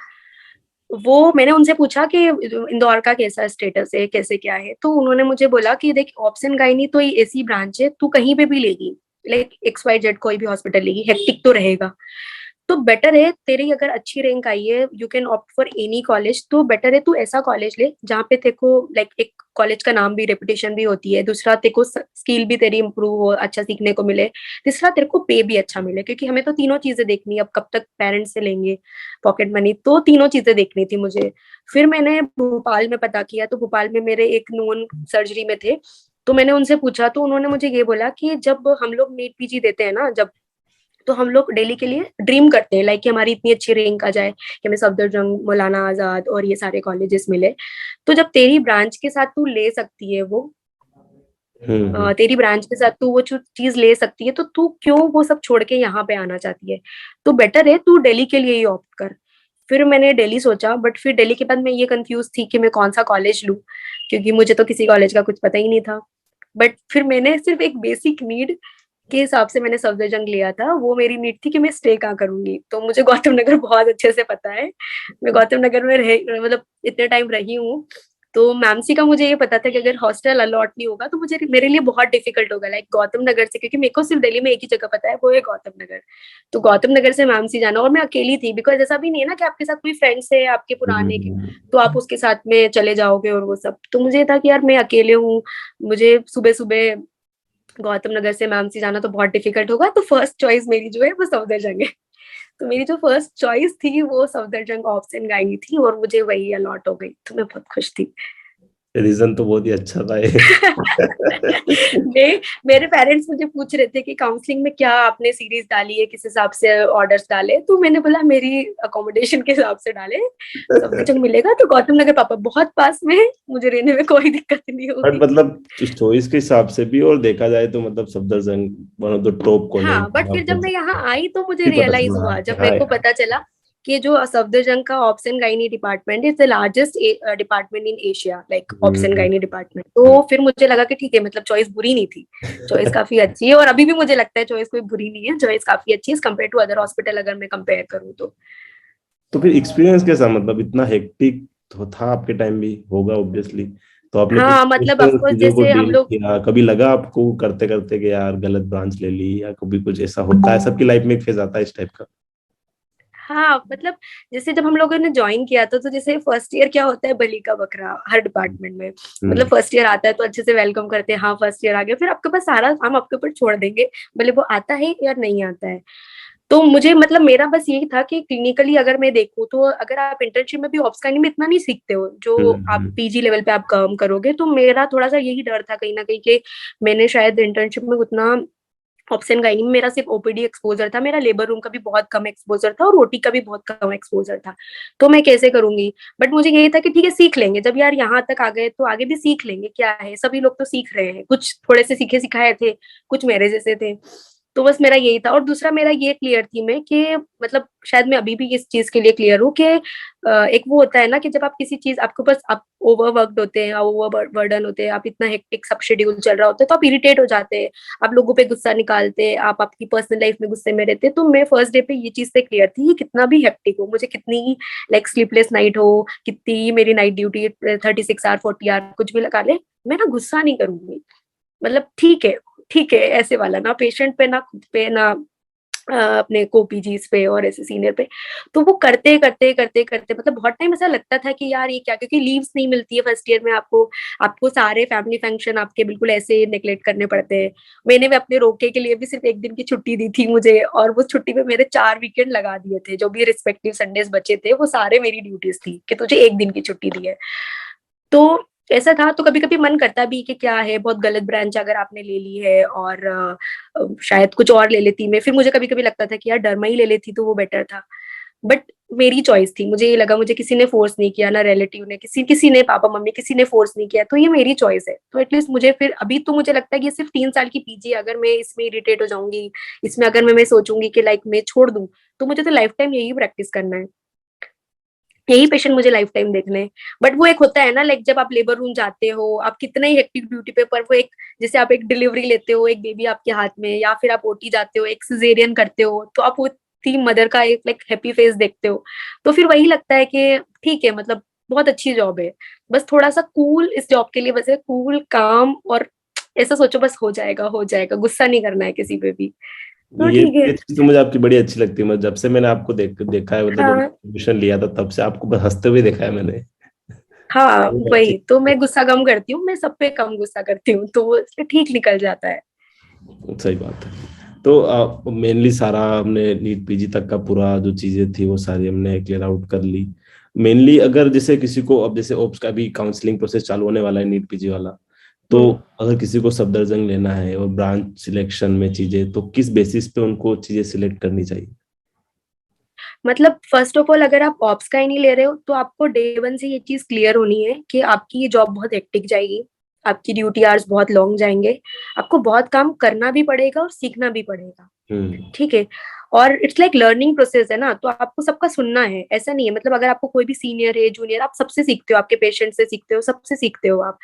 वो मैंने उनसे पूछा कि इंदौर का कैसा स्टेटस है, कैसे क्या है। तो उन्होंने मुझे बोला कि देख, ऑप्शन गाइनी तो ये ऐसी ब्रांच है, तू कहीं पे भी लेगी, लाइक XYZ कोई भी हॉस्पिटल लेगी, हेक्टिक तो रहेगा। तो बेटर है, तेरी अगर अच्छी रैंक आई है, you can opt for any college, तो बेटर है तू ऐसा कॉलेज ले जहाँ पे तेरे को लाइक एक कॉलेज का नाम भी, रेपुटेशन भी होती है, दूसरा तेरे को स्किल भी तेरी इंप्रूव हो, अच्छा सीखने को मिले, तीसरा तेरे को पे भी अच्छा मिले, क्योंकि हमें तो तीनों चीजें देखनी है। अब कब तक पेरेंट्स से लेंगे पॉकेट मनी, तो तीनों चीजें देखनी थी मुझे। फिर मैंने भोपाल में पता किया, तो भोपाल में मेरे एक नोन सर्जरी में थे, तो मैंने उनसे पूछा, तो उन्होंने मुझे ये बोला कि जब हम लोग नीट पीजी देते हैं ना, जब, तो हम लोग डेली के लिए ड्रीम करते हैं, लाइक कि हमारी इतनी अच्छी रैंक आ जाए कि हमें सफदरजंग, मौलाना आजाद और ये सारे कॉलेजेस मिले। तो जब तेरी ब्रांच के साथ तू ले सकती है वो, हम्म। तेरी ब्रांच के साथ तू वो चीज ले सकती है, तो तू क्यों वो सब छोड़ के यहाँ पे आना चाहती है? तो बेटर है तू दिल्ली के लिए ही ऑप्ट कर। फिर मैंने दिल्ली सोचा, बट फिर दिल्ली के बाद मैं ये कंफ्यूज थी कि मैं कौन सा कॉलेज लूँ, क्योंकि मुझे तो किसी कॉलेज का कुछ पता ही नहीं था। बट फिर मैंने सिर्फ एक बेसिक नीड के हिसाब से मैंने सफदरजंग लिया था। वो मेरी नीड थी कि मैं स्टे कहाँ करूंगी, तो मुझे गौतम नगर बहुत अच्छे से पता है। मैं गौतम नगर में रह मतलब इतने टाइम रही हूँ, तो मैमसी का मुझे ये पता था कि अगर हॉस्टल अलॉट नहीं होगा तो मुझे मेरे लिए बहुत डिफिकल्ट होगा, लाइक गौतम नगर से, क्योंकि मेरे को सिर्फ दिल्ली में एक ही जगह पता है, वो है गौतम नगर। तो गौतम नगर से मैमसी जाना, और मैं अकेली थी, बिकॉज ऐसा भी नहीं है ना कि आपके साथ कोई फ्रेंड्स है आपके पुराने के, हम्म। तो आप उसके साथ में चले जाओगे और वो सब। तो मुझे था कि यार मैं अकेले हूँ, मुझे सुबह सुबह गौतम नगर से मैमसी जाना तो बहुत डिफिकल्ट होगा, तो फर्स्ट चॉइस मेरी जो है वो सफदरजंग है। तो मेरी जो फर्स्ट चॉइस थी वो सफदरजंग ऑप्शन गाई थी, और मुझे वही अलॉट हो गई, तो मैं बहुत खुश थी। रीजन तो बहुत ही अच्छा था ये। मेरे पेरेंट्स मुझे पूछ रहे थे कि काउंसलिंग में क्या आपने सीरीज डाली है, किस हिसाब से ऑर्डर्स डाले, तो मैंने बोला मेरी अकोमोडेशन के हिसाब से डाले, सफदरजंग मिलेगा तो गौतम नगर पापा बहुत पास में है, मुझे रहने में कोई दिक्कत नहीं बट होगी। मतलब चॉइस के हिसाब से भी और देखा जाए तो मतलब Safdarjung one of the top college हाँ, बट फिर जब मैं यहाँ आई तो मुझे भी पता रियलाइज चला हुआ, कि जब हाँ मेरे को यार। पता चला कि जो सफदरजंग का option gynae department is the largest department in Asia, like option hmm, gynae department, तो फिर मुझे लगा कि ठीक है, मतलब चॉइस बुरी नहीं थी, चॉइस काफी अच्छी है, और अभी भी मुझे लगता है चॉइस कोई बुरी नहीं है, चॉइस काफी अच्छी है कम्पेयर टू अदर हॉस्पिटल, अगर मैं कंपेयर करूँ तो। तो फिर एक्सपीरियंस कैसा, मतलब इतना हेक्टिक तो था आपके टाइम भी होगा ऑब्वियसली, तो आपने हाँ, किस मतलब तरह ऑफकोर्स चीजों को जैसे हम डील लोग, किया, कभी लगा आपको करते करते कि यार गलत ब्रांच ले ली, या कभी कुछ ऐसा होता है सबकी लाइफ में एक फेज आता है इस टाइप का? हाँ मतलब जैसे जब हम लोगों ने ज्वाइन किया था, तो जैसे फर्स्ट ईयर क्या होता है, बलि का बकरा हर डिपार्टमेंट में, मतलब हम्म। फर्स्ट ईयर आता है तो अच्छे से वेलकम करते हैं, हाँ फर्स्ट ईयर आ गया, फिर आपके पास सारा काम आपके ऊपर छोड़ देंगे, भले वो आता है या नहीं आता है। तो मुझे मतलब मेरा बस यही था कि क्लिनिकली अगर मैं देखूँ, तो अगर आप इंटर्नशिप में भी ऑप्सकाइनिंग में इतना नहीं सीखते हो जो आप हम्म। पीजी लेवल पे आप काम करोगे, तो मेरा थोड़ा सा यही डर था कहीं ना कहीं कि मैंने शायद इंटर्नशिप में उतना ऑप्शन गाइनी में मेरा सिर्फ ओपीडी एक्सपोजर था, मेरा लेबर रूम का भी बहुत कम एक्सपोजर था, और ओटी का भी बहुत कम एक्सपोजर था, तो मैं कैसे करूंगी। बट मुझे यही था कि ठीक है सीख लेंगे, जब यार यहाँ तक आ गए तो आगे भी सीख लेंगे, क्या है, सभी लोग तो सीख रहे हैं, कुछ थोड़े से सीखे सिखाए थे, कुछ मेरे जैसे थे। तो बस मेरा यही था, और दूसरा मेरा ये क्लियर थी मैं कि मतलब शायद मैं अभी भी इस चीज के लिए क्लियर हूँ कि एक वो होता है ना कि जब आप किसी चीज आपके पास आप ओवरवर्कड होते हैं, ओवर बर्डन होते हैं, आप इतना हेक्टिक सब शेड्यूल चल रहा होता है, तो आप इरिटेट हो जाते हैं, आप लोगों पे गुस्सा निकालते, आप आपकी पर्सनल लाइफ में गुस्से में रहते। तो मैं फर्स्ट डे पे ये चीज से क्लियर थी कि कितना भी हेक्टिक हो, मुझे कितनी लाइक स्लीपलेस नाइट हो, कितनी मेरी नाइट ड्यूटी 36 आवर 40 आवर कुछ भी लगा ले, मैं ना गुस्सा नहीं करूंगी, मतलब ठीक है, ठीक है, ऐसे वाला, ना पेशेंट पे ना खुद पे ना अपने को पीजीज पे और ऐसे सीनियर पे। तो वो करते करते करते करते मतलब बहुत टाइम ऐसा लगता था कि यार ये क्या, क्योंकि लीव्स नहीं मिलती है फर्स्ट ईयर में आपको, आपको सारे फैमिली फंक्शन आपके बिल्कुल ऐसे नेग्लेक्ट करने पड़ते हैं। मैंने भी अपने रोके के लिए भी सिर्फ एक दिन की छुट्टी दी थी मुझे, और वो छुट्टी पे मेरे 4 वीकेंड लगा दिए थे, जो भी रिस्पेक्टिव संडेज बचे थे वो सारे मेरी ड्यूटीज थी कि तुझे एक दिन की छुट्टी दी है। तो ऐसा था, तो कभी कभी मन करता भी कि क्या है, बहुत गलत ब्रांच अगर आपने ले ली है, और शायद कुछ और ले लेती मैं, फिर मुझे कभी कभी लगता था कि यार डरमा ही ले लेती तो वो बेटर था। बट मेरी चॉइस थी, मुझे ये लगा, मुझे किसी ने फोर्स नहीं किया, ना रिलेटिव ने, किसी किसी ने, पापा मम्मी किसी ने फोर्स नहीं किया, तो ये मेरी चॉइस है, तो एटलीस्ट मुझे फिर अभी तो मुझे लगता है कि ये सिर्फ 3 साल की पीजी, अगर मैं इसमें इरिटेट हो जाऊंगी, इसमें अगर मैं सोचूंगी कि लाइक मैं छोड़ दूं, तो मुझे तो लाइफ टाइम यही प्रैक्टिस करना है, यही पेशेंट मुझे लाइफ टाइम देखने हैं। बट वो एक होता है ना, लाइक जब आप लेबर रूम जाते हो, आप कितना ही हेक्टिक ड्यूटी पे, पर वो एक, जैसे आप एक डिलीवरी लेते हो, एक बेबी आपके हाथ में, या फिर आप ओटी जाते हो, एक सिजेरियन करते हो, तो आप वो थी मदर का एक लाइक हैप्पी फेस देखते हो, तो फिर वही लगता है कि ठीक है, मतलब बहुत अच्छी जॉब है, बस थोड़ा सा कूल इस जॉब के लिए, बस कूल काम, और ऐसा सोचो बस हो जाएगा, हो जाएगा, गुस्सा नहीं करना है किसी पे भी, तो ठीक है। ये चीज तो मुझे आपकी बड़ी अच्छी लगती है, मतलब जब से मैंने आपको देखा है, मतलब जब हाँ, एडमिशन लिया था तब से आपको बस हंसते हुए देखा है मैंने। हाँ, बहुत अच्छी। वही तो, मैं गुस्सा कम करती हूँ, मैं सब पे कम गुस्सा करती हूँ, तो वो इसलिए ठीक निकल जाता है। सही बात है। तो मेनली सारा हमने नीट पीजी तक का पूरा जो चीजें थी वो सारी हमने क्लियर आउट कर ली। मेनली अगर जैसे किसी को, अब जैसे ओप्स का भी काउंसलिंग प्रोसेस चालू होने वाला है नीट पीजी वाला, तो हम्म अगर किसी को सफदरजंग लेना है और ब्रांच सिलेक्शन में चीजें, तो किस बेसिस पे उनको चीजें सिलेक्ट करनी चाहिए? मतलब फर्स्ट ऑफ ऑल, अगर आप ऑप्स का ही नहीं ले रहे हो, तो आपको डे वन से ये चीज क्लियर होनी है कि आपकी ये जॉब बहुत हेक्टिक जाएगी, आपकी ड्यूटी आवर्स बहुत लॉन्ग जाएंगे, आपको बहुत काम करना भी पड़ेगा और सीखना भी पड़ेगा, हम्म। ठीक है। और इट्स लाइक लर्निंग प्रोसेस है ना, तो आपको सबका सुनना है, ऐसा नहीं है, मतलब अगर आपको कोई भी सीनियर है जूनियर, आप सबसे सीखते हो, आपके पेशेंट से सीखते हो, सबसे सीखते हो आप।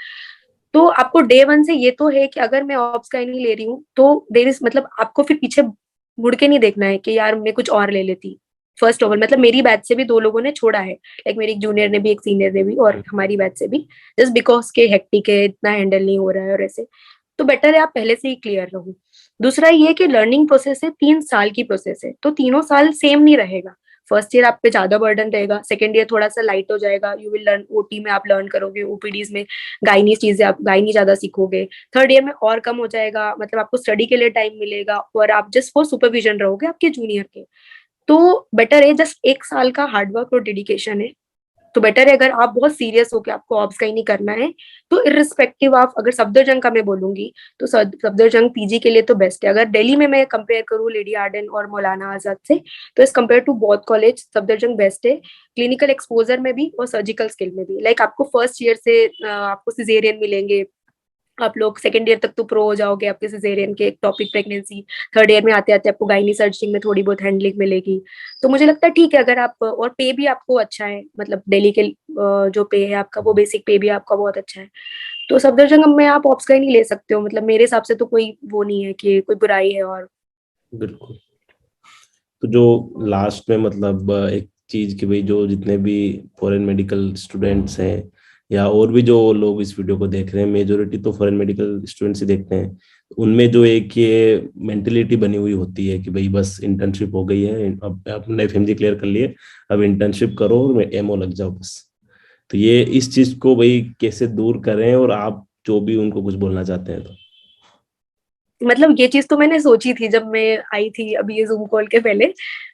तो आपको डे वन से ये तो है कि अगर मैं ऑप्स का ही नहीं ले रही हूँ, तो देर इज मतलब आपको फिर पीछे मुड़ के नहीं देखना है कि यार मैं कुछ और ले लेती, फर्स्ट ओवर, मतलब मेरी बैच से भी 2 लोगों ने छोड़ा है, लाइक मेरी एक जूनियर ने भी, एक सीनियर ने भी, और हमारी बैच से भी, जस्ट बिकॉज के हेक्टिक है, इतना हैंडल नहीं हो रहा है और ऐसे। तो बेटर है आप पहले से ही क्लियर रहो। दूसरा ये कि लर्निंग प्रोसेस है, 3 साल की प्रोसेस है, तो तीनों साल सेम नहीं रहेगा। फर्स्ट ईयर आप पे ज्यादा बर्डन रहेगा, सेकंड ईयर थोड़ा सा लाइट हो जाएगा, यू विल लर्न, ओटी में आप लर्न करोगे, ओपीडीज में गायनी चीजें, आप गायनी ज्यादा सीखोगे। थर्ड ईयर में और कम हो जाएगा, मतलब आपको स्टडी के लिए टाइम मिलेगा, और आप जस्ट फॉर सुपरविजन रहोगे आपके जूनियर के। तो बेटर है, जस्ट 1 साल का हार्डवर्क और डेडिकेशन है। तो बेटर है, अगर आप बहुत सीरियस हो कि आपको ऑब्स का ही नहीं करना है, तो इरिस्पेक्टिव ऑफ, अगर सफदरजंग का मैं बोलूंगी, तो सफदरजंग पीजी के लिए तो बेस्ट है। अगर दिल्ली में मैं कंपेयर करूँ लेडी आर्डन और मौलाना आजाद से, तो as compare to both college, Safdarjung best है, क्लिनिकल एक्सपोजर में भी और सर्जिकल स्किल में भी। लाइक आपको फर्स्ट ईयर से आपको सिजेरियन मिलेंगे, आप लोग सेकंड ईयर तक तो प्रो हो जाओगे आपके सिजेरियन के टॉपिक प्रेगनेंसी, थर्ड ईयर में आते आते आपको गाइनी सर्जिंग में थोड़ी बहुत हैंडलिंग मिलेगी। तो मुझे लगता है ठीक है, अगर आप, और पे भी आपको अच्छा है, मतलब दिल्ली के जो पे है आपका, वो बेसिक पे भी आपका बहुत अच्छा है। तो सफदरजंग में आप ऑप्स का ही नहीं ले सकते हो, मतलब मेरे हिसाब से तो कोई वो नहीं है कि कोई बुराई है। और बिल्कुल। तो जो लास्ट में मतलब एक चीज कि भाई जो जितने भी फॉरेन मेडिकल स्टूडेंट्स हैं या और भी जो लोग इस वीडियो को देख रहे हैं, मेजोरिटी तो फॉरेन मेडिकल स्टूडेंट्स ही देखते हैं, उनमें जो एक ये मेंटेलिटी बनी हुई होती है कि भाई बस इंटर्नशिप हो गई है, अब आपने एफएमजी क्लियर कर लिए, अब इंटर्नशिप करो और एमओ लग जाओ बस। तो ये इस चीज को भाई कैसे दूर करें, और आप जो भी उनको कुछ बोलना चाहते हैं तो। मतलब ये चीज तो मैंने सोची थी जब मैं आई थी अभी ये जूम कॉल के पहले,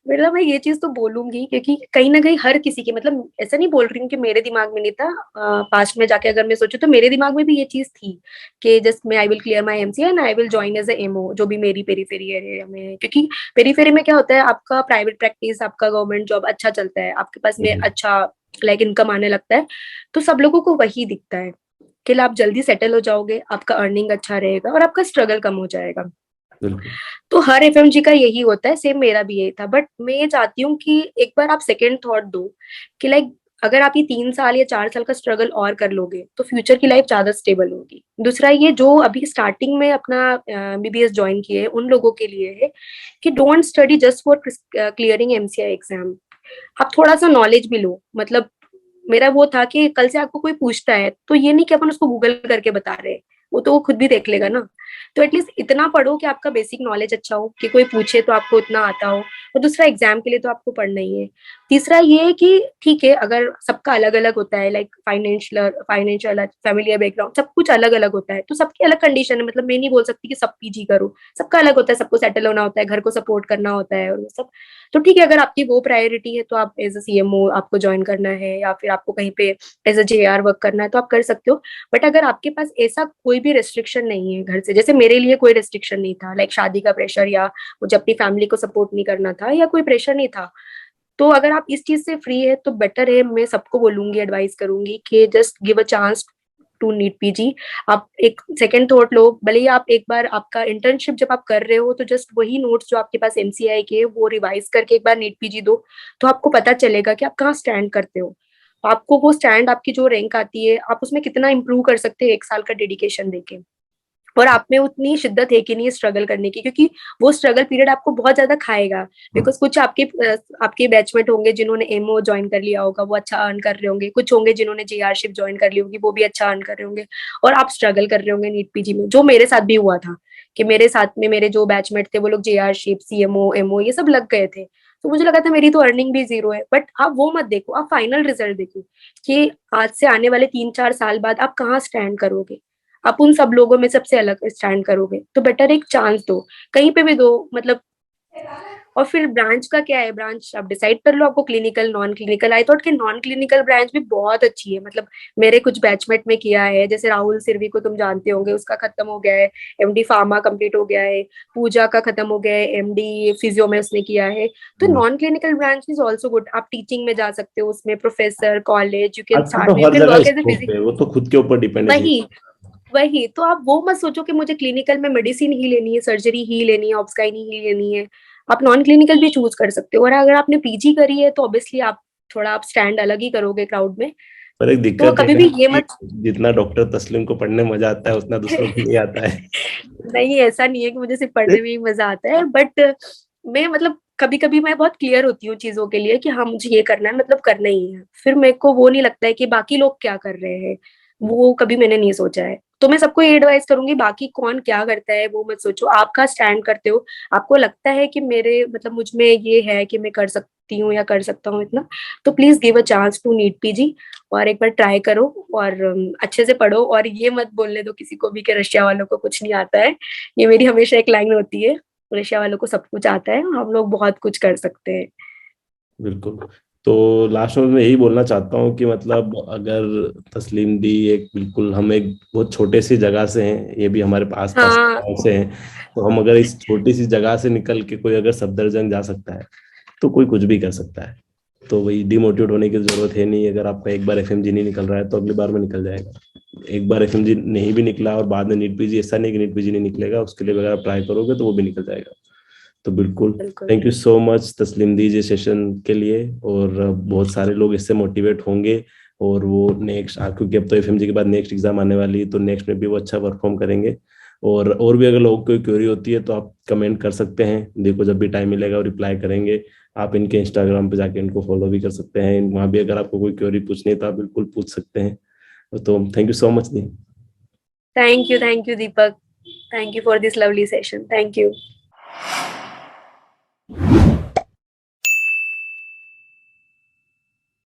मतलब मैं ये चीज तो बोलूंगी, क्योंकि कहीं ना कहीं हर किसी की, मतलब ऐसा नहीं बोल रही हूँ कि मेरे दिमाग में नहीं था, पास्ट में जाके अगर मैं सोचूं तो मेरे दिमाग में भी ये चीज थी कि जस्ट मैं, I will clear my MC and I will join as a MO, जो भी मेरी पेरीफेरी एरिया में है। क्योंकि पेरीफेरी में क्या होता है, आपका प्राइवेट प्रैक्टिस, आपका गवर्नमेंट जॉब अच्छा चलता है, आपके पास में हम्म। अच्छा लाइक इनकम आने लगता है, तो सब लोगों को वही दिखता है कि आप जल्दी सेटल हो जाओगे, आपका अर्निंग अच्छा रहेगा और आपका स्ट्रगल कम हो जाएगा। बिल्कुल। तो हर एफएमजी का यही होता है, सेम मेरा भी यही था। बट मैं ये चाहती हूँ कि एक बार आप सेकेंड थॉट दो कि लाइक, अगर आप ये 3 साल या 4 साल का स्ट्रगल और कर लोगे तो फ्यूचर की लाइफ ज्यादा स्टेबल होगी। दूसरा, ये जो अभी स्टार्टिंग में अपना बीबीएस ज्वाइन किए उन लोगों के लिए है कि don't study just for clearing MCI exam, आप थोड़ा सा नॉलेज भी लो। मतलब मेरा वो था कि कल से आपको कोई पूछता है तो ये नहीं कि अपन उसको गूगल करके बता रहे हैं, वो तो वो खुद भी देख लेगा ना। तो एटलीस्ट इतना पढ़ो कि आपका बेसिक नॉलेज अच्छा हो, कि कोई पूछे तो आपको इतना आता हो। और दूसरा, एग्जाम के लिए तो आपको पढ़ना ही है। तीसरा ये है कि ठीक है, अगर सबका अलग अलग होता है, लाइक फाइनेंशियल फैमिली बैकग्राउंड सब कुछ अलग अलग होता है, तो सबकी अलग कंडीशन है, मतलब मैं नहीं बोल सकती कि सब पीजी करो, सबका अलग होता है, सबको सेटल होना होता है, घर को सपोर्ट करना होता है और वो सब। तो ठीक है, अगर आपकी वो प्रायोरिटी है तो आप एज अ सीएमओ आपको ज्वाइन करना है, या फिर आपको कहीं पे एज अ जेआर वर्क करना है, तो आप कर सकते हो। बट अगर आपके पास ऐसा कोई भी रेस्ट्रिक्शन नहीं है घर से, जैसे मेरे लिए कोई रेस्ट्रिक्शन नहीं था, लाइक शादी का प्रेशर या मुझे अपनी फैमिली को सपोर्ट नहीं करना था या कोई प्रेशर नहीं था, तो अगर आप इस चीज से फ्री है तो बेटर है, मैं सबको बोलूंगी, एडवाइस करूंगी कि just give a chance to NEET PG. आप एक सेकेंड थॉट लो, भले ही आप एक बार आपका इंटर्नशिप जब आप कर रहे हो तो जस्ट वही नोट्स जो आपके पास एमसीआई के वो रिवाइज करके एक बार नीट पीजी दो, तो आपको पता चलेगा कि आप कहाँ स्टैंड करते हो। आपको वो स्टैंड, आपकी जो रैंक आती है, आप उसमें कितना इंप्रूव कर सकते हैं 1 साल का डेडिकेशन देके, और आप में उतनी शिद्दत है कि नहीं स्ट्रगल करने की, क्योंकि वो स्ट्रगल पीरियड आपको बहुत ज्यादा खाएगा। बिकॉज कुछ आपके बैचमेट होंगे जिन्होंने एमओ ज्वाइन कर लिया होगा, वो अच्छा अर्न कर रहे होंगे, कुछ होंगे जिन्होंने जेआरशिप ज्वाइन कर ली होगी, वो भी अच्छा अर्न कर रहे होंगे, और आप स्ट्रगल कर रहे होंगे नीट पीजी में, जो मेरे साथ भी हुआ था कि मेरे साथ में मेरे जो बैचमेट थे वो लोग जेआरशिप, सीएमओ, एमओ ये सब लग गए थे। तो मुझे लगा था मेरी तो अर्निंग भी जीरो है, बट आप वो मत देखो, आप फाइनल रिजल्ट देखो कि आज से आने वाले 3-4 साल बाद आप कहाँ स्टैंड करोगे, आप उन सब लोगों में सबसे अलग स्टैंड करोगे। तो बेटर एक चांस दो, कहीं पे भी दो, मतलब। और फिर ब्रांच का क्या है, ब्रांच आप डिसाइड कर लो, आपको clinical non clinical, I thought कि नॉन क्लिनिकल ब्रांच भी बहुत अच्छी है। मतलब मेरे कुछ बैचमेट में किया है, जैसे राहुल सिरवी को तुम जानते होंगे, उसका खत्म हो गया है, एमडी फार्मा कंप्लीट हो गया है, पूजा का खत्म हो गया है, एमडी फिजियो में उसने किया है। तो hmm. Non clinical branch is also good, आप टीचिंग में जा सकते हो, उसमें प्रोफेसर, कॉलेज, यू कैन आजकल तो स्टार्ट, यू हर कैन जगह work as a scope physique. है, वो तो खुद के ऊपर डिपेंड है कि। वही वही तो आप वो मत सोचो कि मुझे क्लिनिकल में मेडिसिन ही लेनी है, सर्जरी ही लेनी है, ऑब्स्काइनी ही लेनी है। आप नॉन क्लिनिकल भी चूज कर सकते हो, और अगर आपने पीजी करी है तो ऑब्वियसली आप थोड़ा आप स्टैंड अलग ही करोगे क्राउड में। पर एक तो दिक्कत है कभी ना भी ये कि मत जितना डॉक्टर तस्लीम को पढ़ने में मजा आता है उतना दूसरों को नहीं आता है। नहीं, ऐसा नहीं है कि मुझे सिर्फ पढ़ने में ही मजा आता है, बट मैं मतलब कभी कभी मैं बहुत क्लियर होती हूँ चीजों के लिए कि हाँ मुझे ये करना है, मतलब करना ही है। फिर मेरे को वो नहीं लगता है कि बाकी लोग क्या कर रहे हैं, वो कभी मैंने नहीं सोचा है। तो मैं सबको ये एडवाइस करूंगी, बाकी कौन क्या करता है वो मत सोचो, आपका स्टैंड करते हो, आपको लगता है कि मेरे मतलब मुझ में ये है कि मैं कर सकती हूँ या कर सकता हूँ इतना, तो please give a chance to NEET PG, और एक बार ट्राई करो, और अच्छे से पढ़ो, और ये मत बोलने दो किसी को भी कि रशिया वालों को कुछ नहीं आता है। ये मेरी हमेशा एक लाइन होती है, रशिया वालों को सब कुछ आता है, हम लोग बहुत कुछ कर सकते हैं। बिल्कुल। तो लास्ट में मैं यही बोलना चाहता हूँ कि मतलब अगर तस्लीम दी एक बिल्कुल हम एक बहुत छोटे सी जगह से हैं, ये भी हमारे पास पास हाँ। गाँव से हैं, तो हम अगर इस छोटी सी जगह से निकल के कोई अगर सफदरजंग जा सकता है तो कोई कुछ भी कर सकता है। तो वही डिमोटिवेट होने की जरूरत है नहीं। अगर आपका एक बार एफएमजी नहीं निकल रहा है तो अगली बार में निकल जाएगा। एक बार एफएमजी नहीं भी निकला और बाद में नीट पीजी, ऐसा नहीं कि नीट पीजी नहीं निकलेगा, उसके लिए अगर आप ट्राई करोगे तो वो भी निकल जाएगा। तो बिल्कुल। बिल्कुल। थैंक यू सो मच तस्लीम दी जी सेशन के लिए। और बहुत सारे लोग इससे मोटिवेट होंगे और वो नेक्स्ट, क्योंकि अब तो एफएमजी के बाद नेक्स्ट एग्जाम आने वाली है, तो नेक्स्ट में भी वो अच्छा परफॉर्म करेंगे। और भी अगर लोगों को कोई क्वेरी होती है तो आप कमेंट कर सकते हैं, देखो जब भी टाइम मिलेगा वो रिप्लाई करेंगे। आप इनके इंस्टाग्राम पे जाके इनको फॉलो भी कर सकते हैं, वहाँ भी अगर आपको कोई क्वेरी पूछनी है तो आप बिल्कुल पूछ सकते हैं। तो thank you so much the. Thank you Deepak, thank you for this lovely session, thank you.